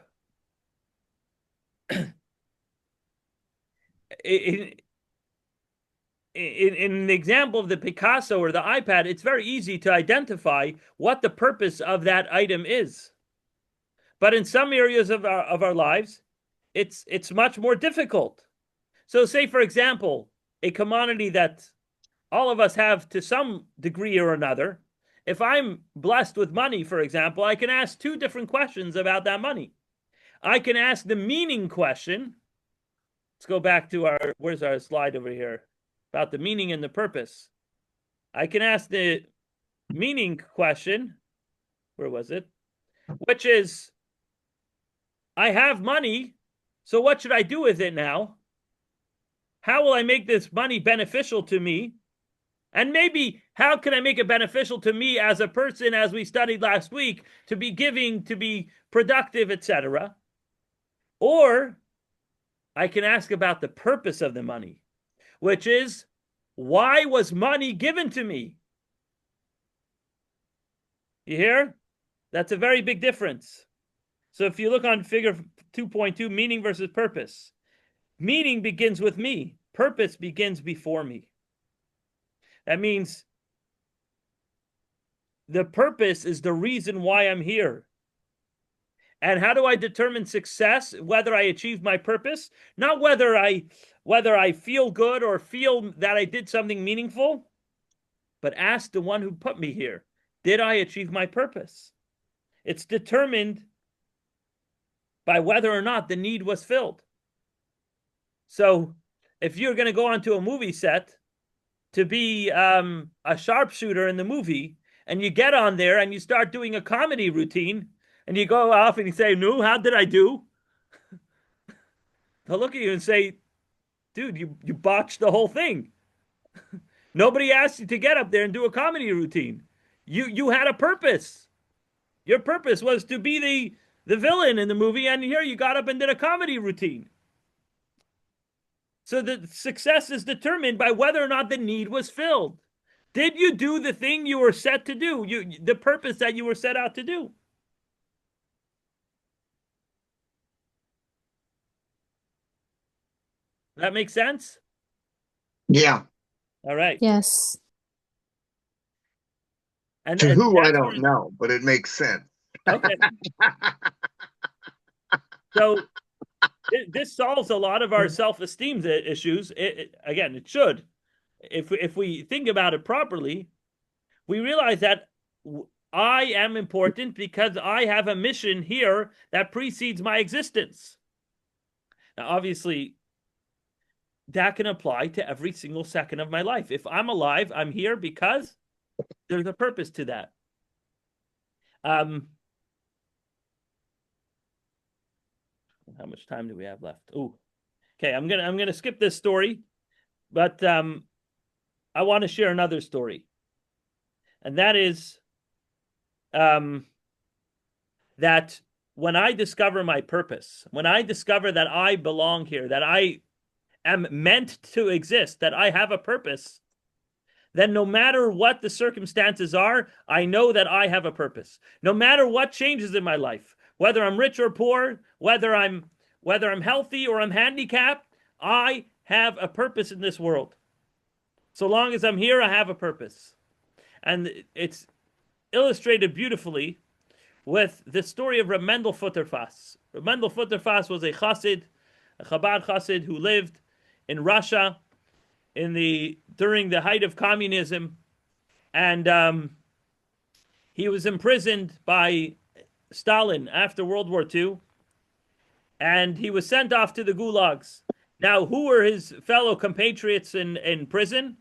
in the example of the Picasso or the iPad, it's very easy to identify what the purpose of that item is. But in some areas of our lives, it's much more difficult. So say, for example, a commodity that all of us have to some degree or another. If I'm blessed with money, for example, I can ask two different questions about that money. I can ask the meaning question. Let's go back to where's our slide over here? About the meaning and the purpose. I can ask the meaning question. Where was it? Which is, I have money, so what should I do with it now? How will I make this money beneficial to me? And maybe how can I make it beneficial to me as a person, as we studied last week, to be giving, to be productive, etc. Or I can ask about the purpose of the money, which is, why was money given to me? You hear? That's a very big difference. So if you look on figure 2.2, meaning versus purpose, meaning begins with me. Purpose begins before me. That means the purpose is the reason why I'm here. And how do I determine success, whether I achieve my purpose? Not whether I feel good or feel that I did something meaningful, but ask the one who put me here. Did I achieve my purpose? It's determined by whether or not the need was filled. So if you're going to go onto a movie set to be a sharpshooter in the movie, and you get on there and you start doing a comedy routine, and you go off and you say, "No, how did I do?" They'll look at you and say, "Dude, you botched the whole thing. Nobody asked you to get up there and do a comedy routine. You had a purpose. Your purpose was to be the villain in the movie, and here you got up and did a comedy routine." So the success is determined by whether or not the need was filled. Did you do the thing you were set to do? The purpose that you were set out to do? That makes sense?
Yeah.
All right.
Yes.
And
To who, I
that's
don't know, but it makes sense.
okay. So this solves a lot of our self-esteem issues. Again, it should. If we think about it properly, we realize that I am important because I have a mission here that precedes my existence. Now, obviously, that can apply to every single second of my life. If I'm alive, I'm here because there's a purpose to that. How much time do we have left? Oh, okay. I'm gonna skip this story, but I want to share another story, and that is that when I discover my purpose, when I discover that I belong here, that I am meant to exist, that I have a purpose, then no matter what the circumstances are, I know that I have a purpose. No matter what changes in my life, whether I'm rich or poor, whether I'm healthy or I'm handicapped, I have a purpose in this world. So long as I'm here, I have a purpose. And it's illustrated beautifully with the story of Reb Mendel Futterfass. Reb Mendel Futterfass was a chassid, a Chabad chassid who lived in Russia during the height of communism, and he was imprisoned by Stalin after World War II, and he was sent off to the gulags. Now, who were his fellow compatriots in prison?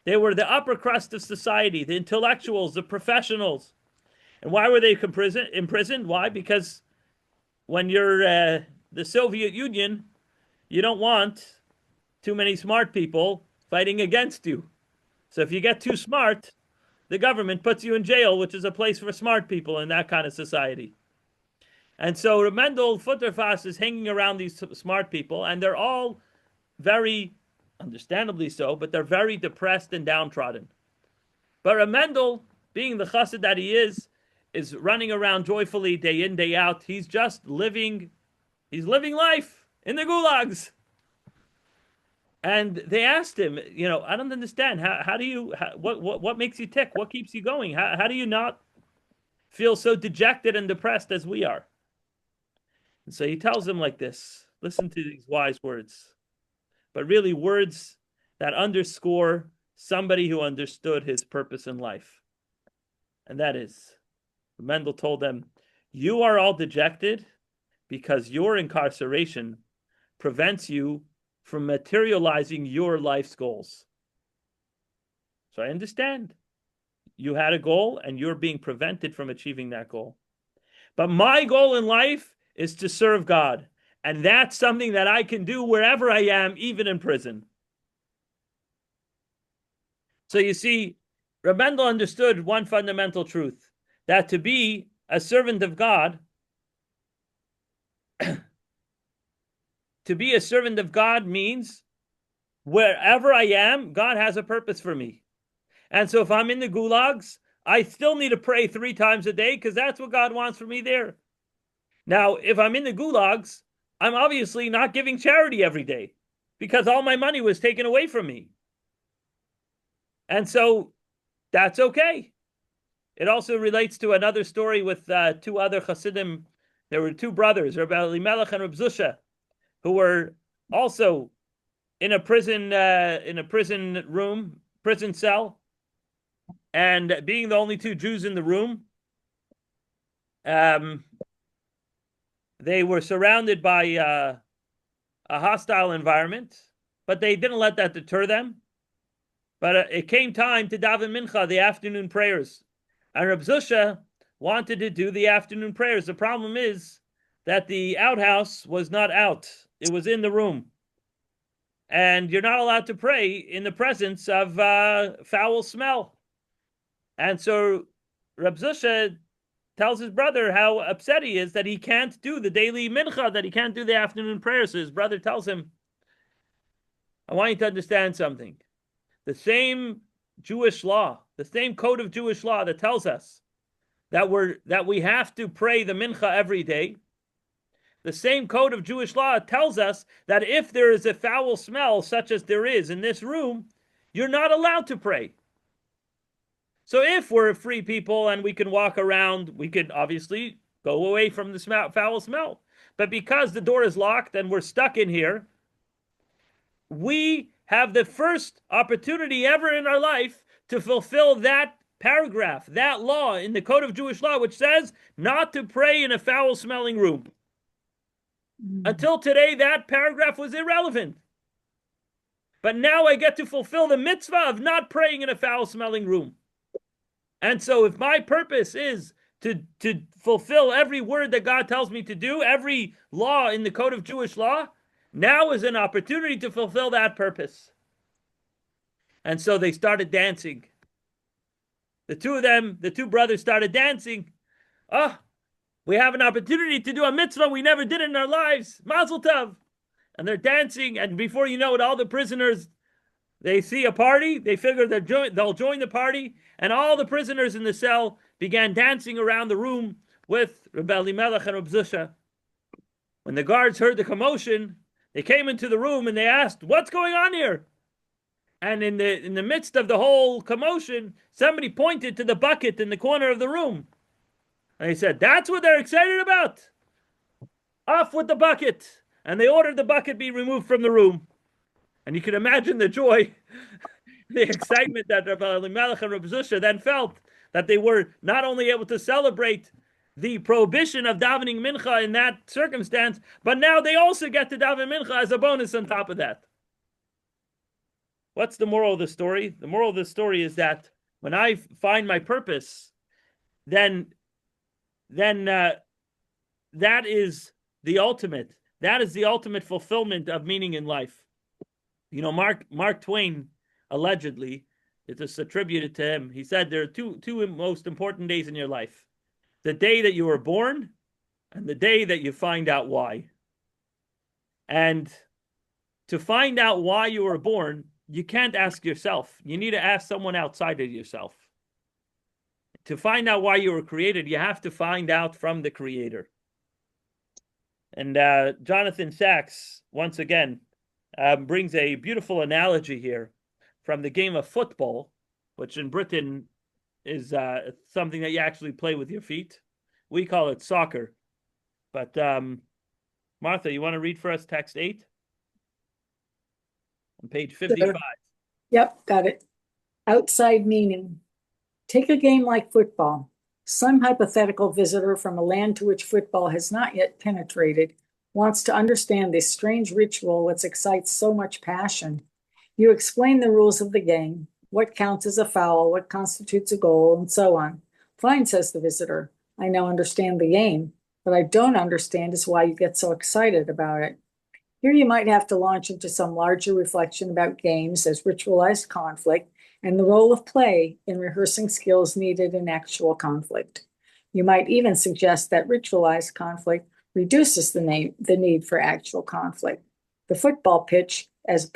They were the upper crust of society, the intellectuals, the professionals. And why were they imprisoned? Why? Because when you're the Soviet Union, you don't want too many smart people fighting against you. So if you get too smart, the government puts you in jail, which is a place for smart people in that kind of society. And so Reb Mendel Futterfass is hanging around these smart people, and they're all very, understandably so, but they're very depressed and downtrodden. But Reb Mendel, being the chassid that he is running around joyfully day in, day out. He's just living life in the gulags. And they asked him, I don't understand. What makes you tick? What keeps you going? How do you not feel so dejected and depressed as we are? And so he tells them like this. Listen to these wise words, but really words that underscore somebody who understood his purpose in life. And that is, Mendel told them, you are all dejected because your incarceration prevents you from materializing your life's goals. So I understand. You had a goal and you're being prevented from achieving that goal. But my goal in life is to serve God. And that's something that I can do wherever I am, even in prison. So you see, Reb Mendel understood one fundamental truth, that to be a servant of God, to be a servant of God means wherever I am, God has a purpose for me. And so if I'm in the gulags, I still need to pray 3 times a day because that's what God wants for me there. Now, if I'm in the gulags, I'm obviously not giving charity every day because all my money was taken away from me. And so that's okay. It also relates to another story with 2 other Hasidim. There were 2 brothers, Rabbi Elimelech and Rabbi Zusha, who were also in a prison cell, and being the only 2 Jews in the room, they were surrounded by a hostile environment, but they didn't let that deter them. But it came time to daven mincha, the afternoon prayers. And Reb Zusha wanted to do the afternoon prayers. The problem is that the outhouse was not out. It was in the room. And you're not allowed to pray in the presence of foul smell. And so Reb Zusha tells his brother how upset he is that he can't do the daily mincha, that he can't do the afternoon prayers. So his brother tells him, I want you to understand something. The same Jewish law, the same code of Jewish law that tells us that we have to pray the mincha every day, the same code of Jewish law tells us that if there is a foul smell such as there is in this room, you're not allowed to pray. So if we're free people and we can walk around, we could obviously go away from the foul smell. But because the door is locked and we're stuck in here, we have the first opportunity ever in our life to fulfill that paragraph, that law in the Code of Jewish Law, which says not to pray in a foul-smelling room. Until today, that paragraph was irrelevant. But now I get to fulfill the mitzvah of not praying in a foul-smelling room. And so if my purpose is to fulfill every word that God tells me to do, every law in the Code of Jewish Law, now is an opportunity to fulfill that purpose. And so they started dancing. The two of them, the two brothers, started dancing. Oh, we have an opportunity to do a mitzvah we never did in our lives. Mazel tov. And they're dancing, and before you know it, all the prisoners, they see a party, they figure they'll join the party, and all the prisoners in the cell began dancing around the room with Rabbi Elimelech and Rabbi Zusha. When the guards heard the commotion, they came into the room and they asked, "What's going on here?" And in the midst of the whole commotion, somebody pointed to the bucket in the corner of the room. And they said, "That's what they're excited about. Off with the bucket." And they ordered the bucket be removed from the room. And you can imagine the joy, the excitement that Rabbi Elimelech and Rabbi Zusha then felt, that they were not only able to celebrate the prohibition of davening mincha in that circumstance, but now they also get to daven mincha as a bonus on top of that. What's the moral of the story? The moral of the story is that when I find my purpose, then that is the ultimate. That is the ultimate fulfillment of meaning in life. You know, Mark Twain, allegedly, it's attributed to him. He said there are two most important days in your life: the day that you were born, and the day that you find out why. And to find out why you were born, you can't ask yourself. You need to ask someone outside of yourself. To find out why you were created, you have to find out from the Creator. And Jonathan Sacks, once again, brings a beautiful analogy here from the game of football, which in Britain is something that you actually play with your feet. We call it soccer. But Martha, you want to read for us text 8? On page 55.
Sure. Yep, got it. Outside meaning. Take a game like football. Some hypothetical visitor from a land to which football has not yet penetrated wants to understand this strange ritual which excites so much passion. You explain the rules of the game, what counts as a foul, what constitutes a goal, and so on. Fine, says the visitor. I now understand the game. What I don't understand is why you get so excited about it. Here you might have to launch into some larger reflection about games as ritualized conflict and the role of play in rehearsing skills needed in actual conflict. You might even suggest that ritualized conflict reduces the need for actual conflict. The football pitch as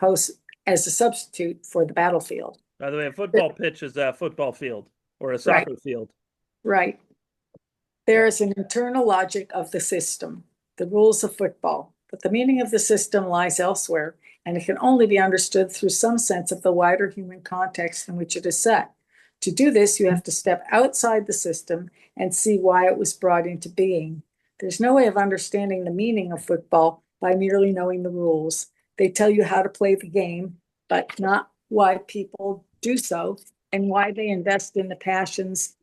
a substitute for the battlefield.
By the way, a football pitch is a football field or a soccer field.
Right. There is an internal logic of the system, the rules of football, but the meaning of the system lies elsewhere, and it can only be understood through some sense of the wider human context in which it is set. To do this, you have to step outside the system and see why it was brought into being. There's no way of understanding the meaning of football by merely knowing the rules. They tell you how to play the game, but not why people do so and why they invest in the passions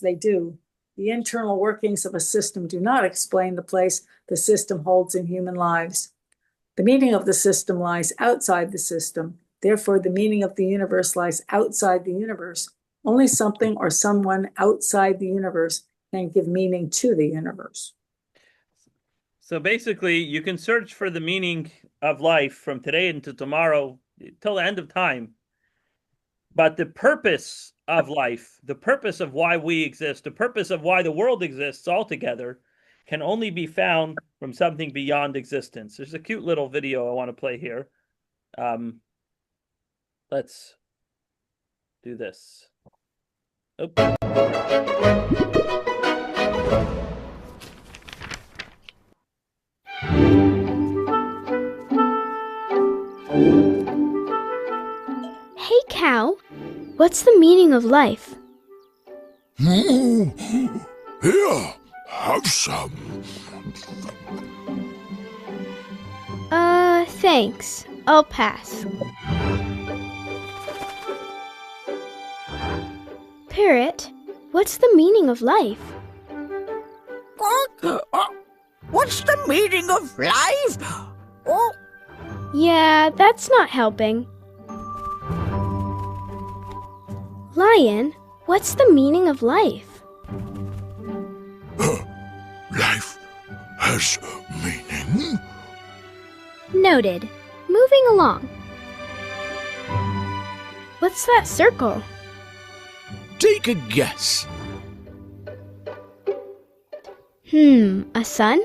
they do. The internal workings of a system do not explain the place the system holds in human lives. The meaning of the system lies outside the system. Therefore, the meaning of the universe lies outside the universe. Only something or someone outside the universe can give meaning to the universe.
So basically, you can search for the meaning of life from today into tomorrow till the end of time. But the purpose of life, the purpose of why we exist, the purpose of why the world exists altogether can only be found from something beyond existence. There's a cute little video I want to play here Let's do this. Oops.
Hey, cow, what's the meaning of life?
Here, have some.
Thanks. I'll pass. Parrot, what's the meaning of life?
What's the meaning of life? Oh.
Yeah, that's not helping. Lion, what's the meaning of life?
Life has meaning.
Noted. Moving along. What's that circle?
Take a guess.
A sun?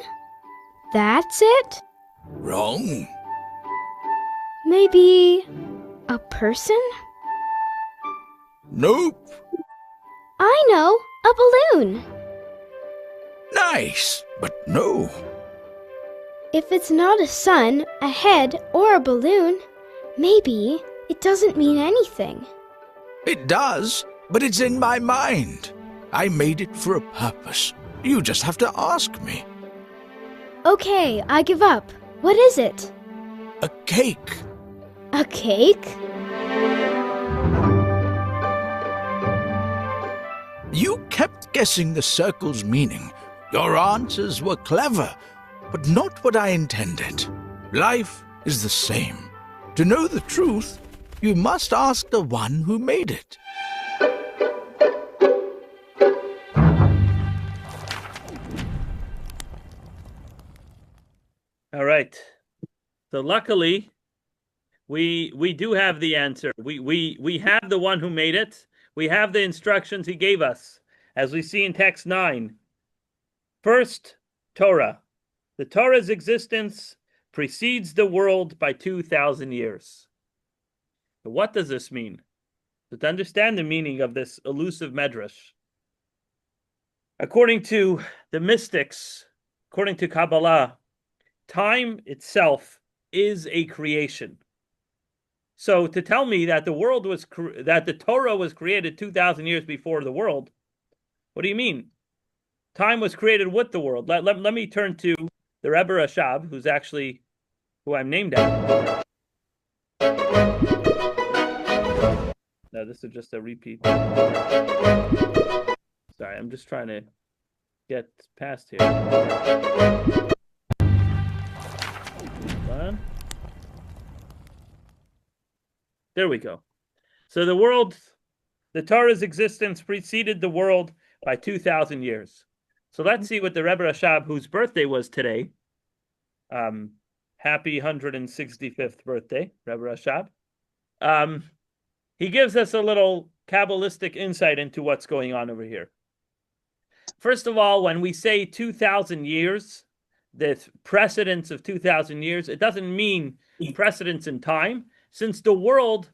That's it?
Wrong.
Maybe a person?
Nope.
I know, a balloon.
Nice, but no.
If it's not a sun, a head, or a balloon, maybe it doesn't mean anything.
It does, but it's in my mind. I made it for a purpose. You just have to ask me.
Okay, I give up. What is it?
A cake.
A cake?
You kept guessing the circle's meaning. Your answers were clever, but not what I intended. Life is the same. To know the truth, you must ask the one who made it.
All right. So luckily, we do have the answer. We have the one who made it. We have the instructions he gave us, as we see in text 9. First, Torah. The Torah's existence precedes the world by 2,000 years. So what does this mean? So to understand the meaning of this elusive medrash, according to the mystics, according to Kabbalah, time itself is a creation. So to tell me that that the Torah was created 2,000 years before the world, what do you mean? Time was created with the world. Let me turn to the Rebbe Rashab, who I'm named after. No, this is just a repeat. Sorry, I'm just trying to get past here. Hold on. There we go. So the Torah's existence preceded the world by 2,000 years. So let's see what the Rebbe Rashab, whose birthday was today, happy 165th birthday, Rebbe Rashab. He gives us a little Kabbalistic insight into what's going on over here. First of all, when we say 2,000 years, the precedence of 2,000 years, it doesn't mean precedence in time, since the world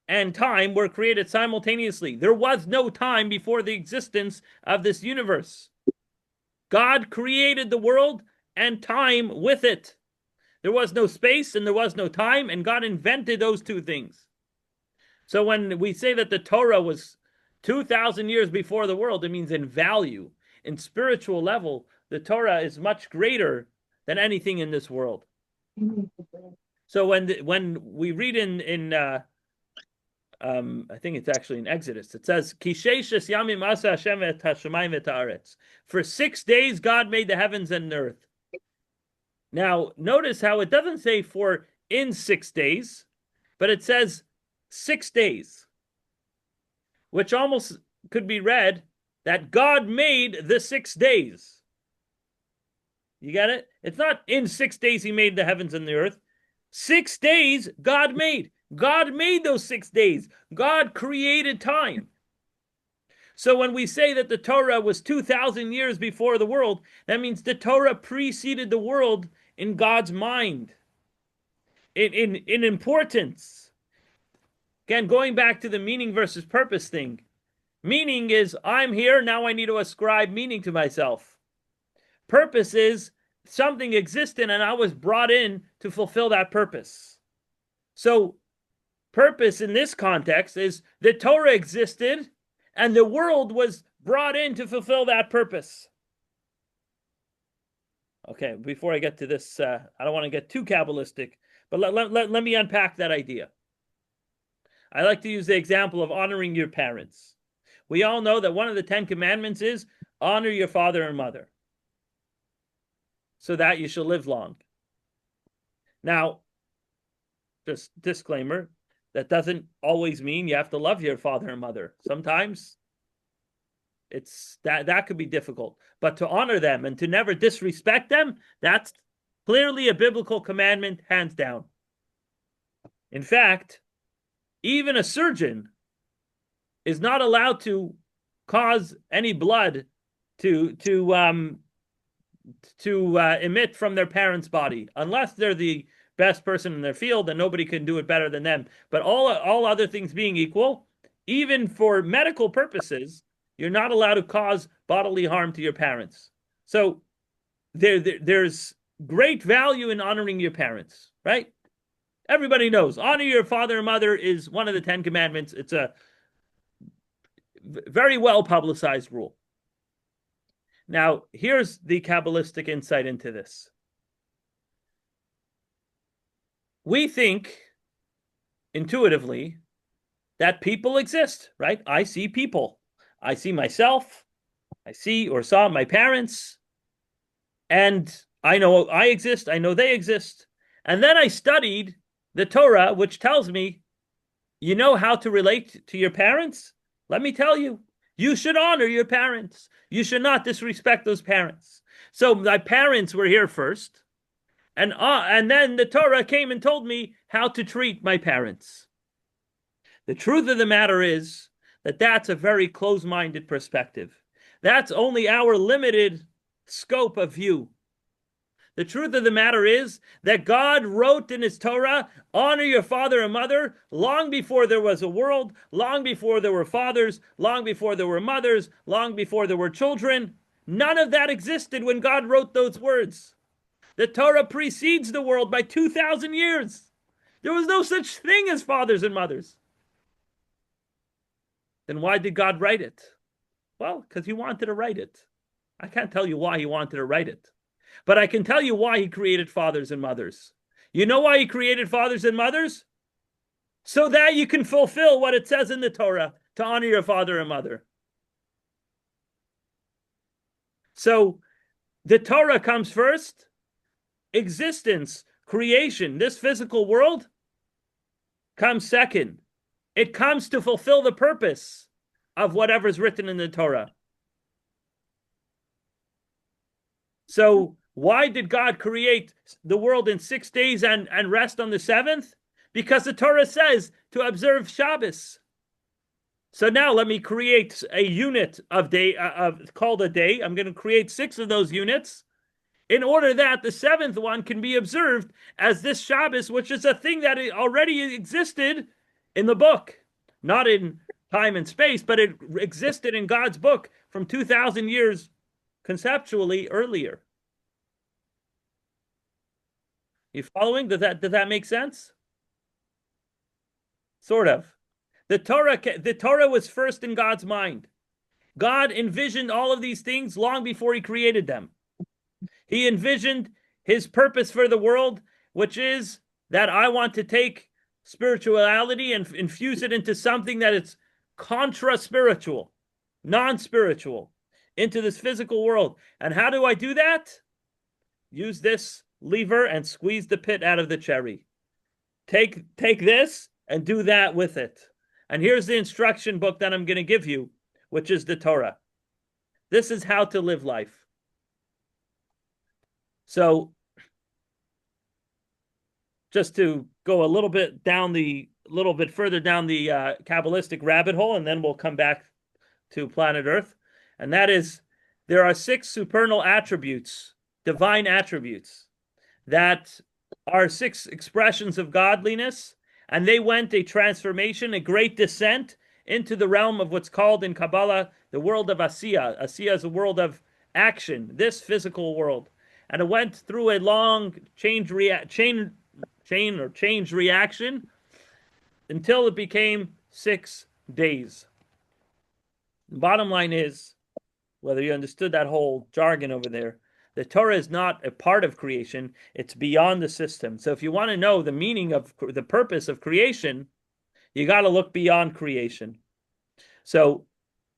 and time were created simultaneously. There was no time before the existence of this universe. God created the world and time with it. There was no space and there was no time, and God invented those two things. So when we say that the Torah was 2,000 years before the world, it means in value, in spiritual level, the Torah is much greater than anything in this world. So when we read in I think it's actually in Exodus, it says, "Kisheishes yamim asa Hashem et hashamayim et haaretz." For 6 days, God made the heavens and earth. Now, notice how it doesn't say for in 6 days, but it says 6 days, which almost could be read that God made the 6 days. You get it? It's not in 6 days he made the heavens and the earth. 6 days God made. God made those 6 days. God created time. So when we say that the Torah was 2,000 years before the world, that means the Torah preceded the world in God's mind. in importance. Again, going back to the meaning versus purpose thing. Meaning is, I'm here, now I need to ascribe meaning to myself. Purpose is, something existed and I was brought in to fulfill that purpose. So purpose in this context is the Torah existed and the world was brought in to fulfill that purpose. Okay, before I get to this, I don't want to get too Kabbalistic, but let me unpack that idea. I like to use the example of honoring your parents. We all know that one of the 10 commandments is honor your father and mother, so that you shall live long. Now, just disclaimer, that doesn't always mean you have to love your father and mother. Sometimes it's that could be difficult. But to honor them and to never disrespect them, that's clearly a biblical commandment, hands down. In fact, even a surgeon is not allowed to cause any blood to emit from their parents' body, unless they're the best person in their field and nobody can do it better than them. But all other things being equal, even for medical purposes, you're not allowed to cause bodily harm to your parents. So there's great value in honoring your parents, right? Everybody knows honor your father and mother is one of the 10 commandments. It's a very well publicized rule. Now, here's the Kabbalistic insight into this. We think intuitively that people exist, right? I see people. I see myself. I see or saw my parents. And I know I exist. I know they exist. And then I studied the Torah, which tells me, you know how to relate to your parents? Let me tell you, you should honor your parents. You should not disrespect those parents. So my parents were here first. And then the Torah came and told me how to treat my parents. The truth of the matter is that that's a very close-minded perspective. That's only our limited scope of view. The truth of the matter is that God wrote in his Torah, honor your father and mother, long before there was a world, long before there were fathers, long before there were mothers, long before there were children. None of that existed when God wrote those words. The Torah precedes the world by 2,000 years. There was no such thing as fathers and mothers. Then why did God write it? Well, because he wanted to write it. I can't tell you why he wanted to write it. But I can tell you why he created fathers and mothers. You know why he created fathers and mothers? So that you can fulfill what it says in the Torah, to honor your father and mother. So the Torah comes first. Existence, creation, this physical world comes second. It comes to fulfill the purpose of whatever's written in the Torah. So why did God create the world in 6 days and rest on the seventh? Because the Torah says to observe Shabbos. So now let me create a unit of day called a day. I'm going to create 6 of those units in order that the 7th one can be observed as this Shabbos, which is a thing that already existed in the book, not in time and space, but it existed in God's book from 2,000 years conceptually earlier. You following? Does that make sense? Sort of. The Torah was first in God's mind. God envisioned all of these things long before he created them. He envisioned his purpose for the world, which is that I want to take spirituality and infuse it into something that is contra-spiritual, non-spiritual, into this physical world. And how do I do that? Use this lever and squeeze the pit out of the cherry. Take this and do that with it. And here's the instruction book that I'm going to give you, which is the Torah. This is how to live life. So, just to go a little bit further down the Kabbalistic rabbit hole, and then we'll come back to planet Earth. And that is, there are 6 supernal attributes, divine attributes, that are 6 expressions of godliness, and they went a transformation, a great descent into the realm of what's called in Kabbalah the world of Asiya. Asiya is a world of action, this physical world. And it went through a long chain reaction until it became 6 days. The bottom line is, whether you understood that whole jargon over there, the Torah is not a part of creation, it's beyond the system. So if you want to know the meaning of the purpose of creation, you got to look beyond creation. So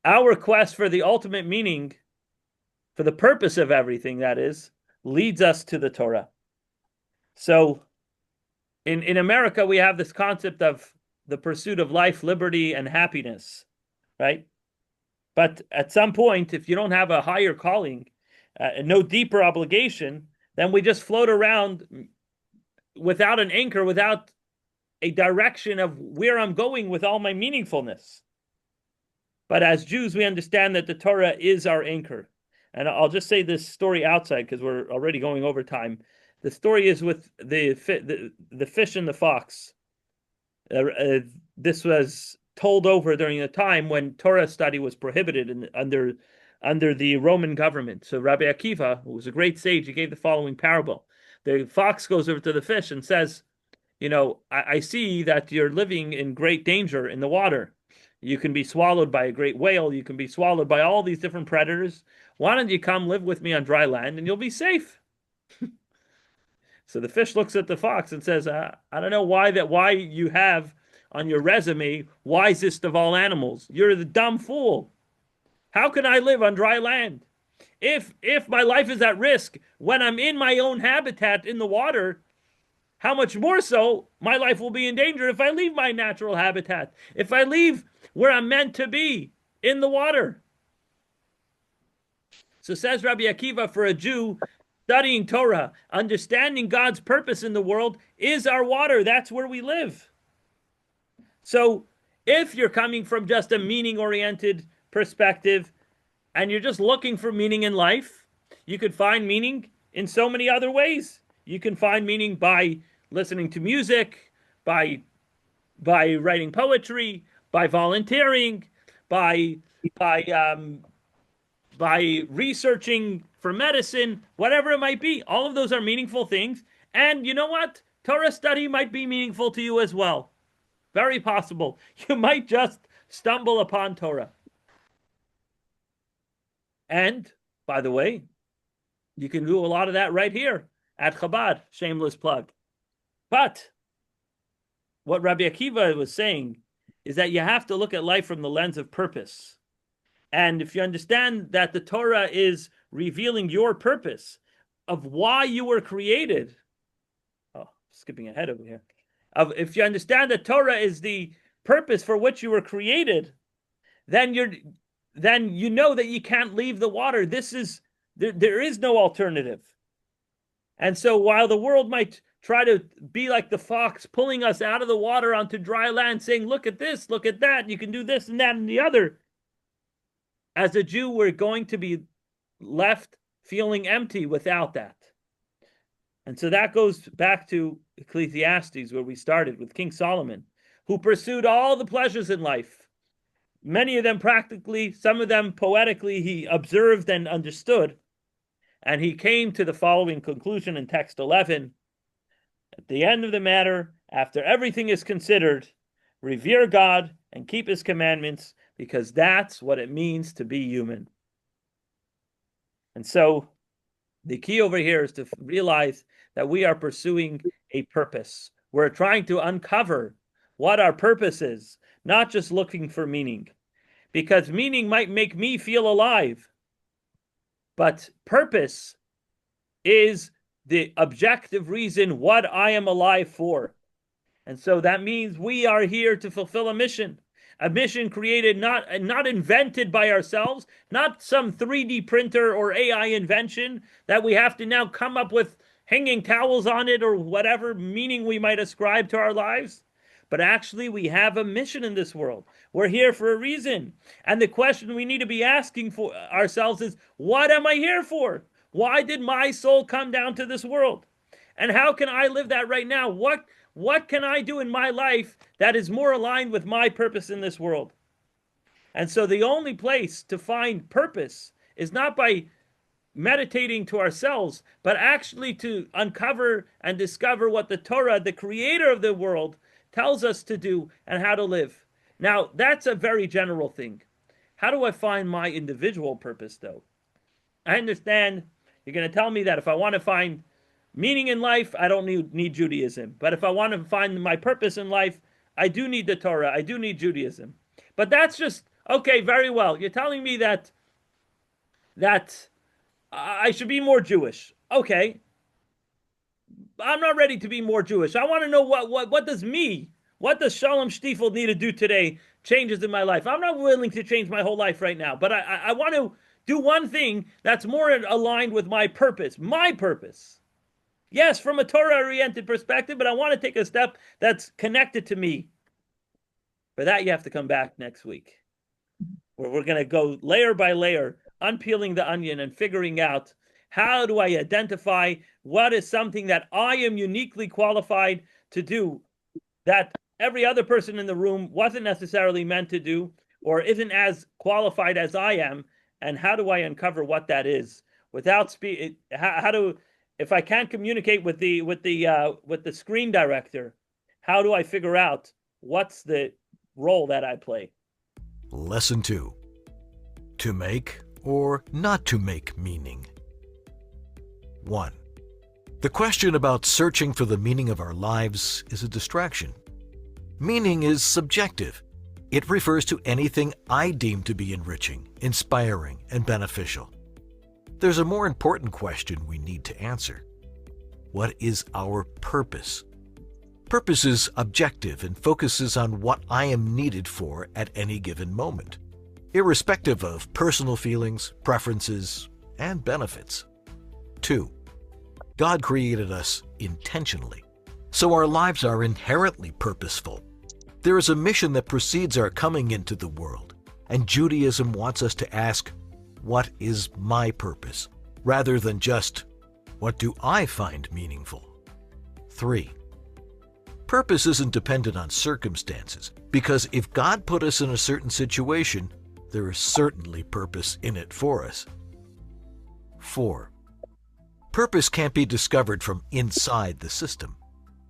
our quest for the ultimate meaning, for the purpose of everything, that is, leads us to the Torah. So in America, we have this concept of the pursuit of life, liberty, and happiness, right? But at some point, if you don't have a higher calling, no deeper obligation, then we just float around without an anchor, without a direction of where I'm going with all my meaningfulness. But as Jews, we understand that the Torah is our anchor. And I'll just say this story outside because we're already going over time. The story is with the fish and the fox. This was told over during a time when Torah study was prohibited under the Roman government. So Rabbi Akiva, who was a great sage, he gave the following parable. The fox goes over to the fish and says, I see that you're living in great danger in the water. You can be swallowed by a great whale. You can be swallowed by all these different predators. Why don't you come live with me on dry land and you'll be safe? So the fish looks at the fox and says, I don't know why you have on your resume, wisest of all animals. You're the dumb fool. How can I live on dry land? If my life is at risk when I'm in my own habitat in the water, how much more so my life will be in danger if I leave my natural habitat, if I leave where I'm meant to be, in the water. So says Rabbi Akiva, for a Jew, studying Torah, understanding God's purpose in the world is our water. That's where we live. So if you're coming from just a meaning-oriented perspective and you're just looking for meaning in life, you could find meaning in so many other ways. You can find meaning by listening to music, by writing poetry, by volunteering, by researching for medicine, whatever it might be. All of those are meaningful things. And you know what? Torah study might be meaningful to you as well. Very possible. You might just stumble upon Torah. And, by the way, you can do a lot of that right here at Chabad. Shameless plug. But what Rabbi Akiva was saying is that you have to look at life from the lens of purpose. And if you understand that the Torah is revealing your purpose of why you were created, skipping ahead over here. If you understand that Torah is the purpose for which you were created, then you know that you can't leave the water. There is no alternative. And so while the world might try to be like the fox, pulling us out of the water onto dry land, saying, look at this, look at that, you can do this and that and the other. As a Jew, we're going to be left feeling empty without that. And so that goes back to Ecclesiastes, where we started with King Solomon, who pursued all the pleasures in life. Many of them practically, some of them poetically, he observed and understood. And he came to the following conclusion in text 11. At the end of the matter, after everything is considered, revere God and keep his commandments, because that's what it means to be human. And so the key over here is to realize that we are pursuing a purpose. We're trying to uncover what our purpose is, not just looking for meaning. Because meaning might make me feel alive, but purpose is the objective reason what I am alive for. And so that means we are here to fulfill a mission created, not invented by ourselves, not some 3D printer or AI invention that we have to now come up with hanging towels on it or whatever meaning we might ascribe to our lives. But actually, we have a mission in this world. We're here for a reason. And the question we need to be asking for ourselves is, what am I here for? Why did my soul come down to this world? And how can I live that right now? What can I do in my life that is more aligned with my purpose in this world? And so the only place to find purpose is not by meditating to ourselves, but actually to uncover and discover what the Torah, the creator of the world, tells us to do and how to live. Now, that's a very general thing. How do I find my individual purpose, though? I understand you're going to tell me that if I want to find meaning in life, I don't need Judaism. But if I want to find my purpose in life, I do need the Torah. I do need Judaism. But that's just, okay, very well. You're telling me that I should be more Jewish. Okay. I'm not ready to be more Jewish. I want to know what does Shalom Stiefel need to do today changes in my life. I'm not willing to change my whole life right now, but I want to do one thing that's more aligned with my purpose. My purpose. Yes, from a Torah-oriented perspective, but I want to take a step that's connected to me. For that, you have to come back next week, where we're going to go layer by layer, unpeeling the onion and figuring out how do I identify what is something that I am uniquely qualified to do that every other person in the room wasn't necessarily meant to do or isn't as qualified as I am, and how do I uncover what that is without if I can't communicate with the screen director, how do I figure out what's the role that I play?
Lesson 2. To make or not to make meaning. 1. The question about searching for the meaning of our lives is a distraction. Meaning is subjective. It refers to anything I deem to be enriching, inspiring, and beneficial. There's a more important question we need to answer. What is our purpose? Purpose is objective and focuses on what I am needed for at any given moment, irrespective of personal feelings, preferences, and benefits. 2. God created us intentionally, so our lives are inherently purposeful. There is a mission that precedes our coming into the world, and Judaism wants us to ask, what is my purpose, rather than just, what do I find meaningful? 3. Purpose isn't dependent on circumstances, because if God put us in a certain situation, there is certainly purpose in it for us. 4. Purpose can't be discovered from inside the system.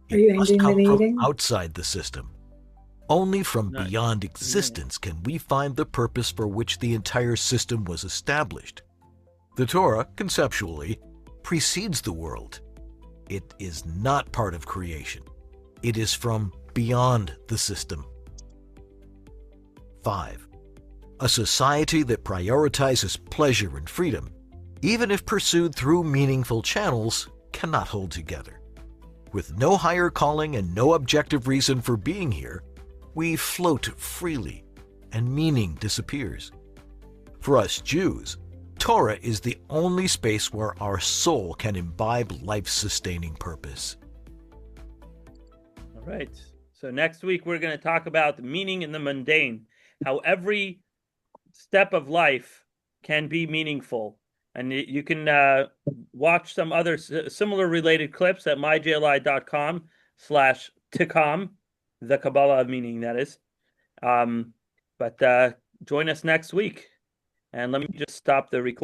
It must come from outside the system. Only from beyond existence can we find the purpose for which the entire system was established. The Torah, conceptually, precedes the world. It is not part of creation. It is from beyond the system. 5. A society that prioritizes pleasure and freedom, even if pursued through meaningful channels, cannot hold together. With no higher calling and no objective reason for being here, we float freely, and meaning disappears. For us Jews, Torah is the only space where our soul can imbibe life-sustaining purpose.
All right. So next week, we're going to talk about the meaning in the mundane, how every step of life can be meaningful. And you can watch some other similar related clips at myjli.com/tikam, the Kabbalah of Meaning, that is. But join us next week. And let me just stop the recording.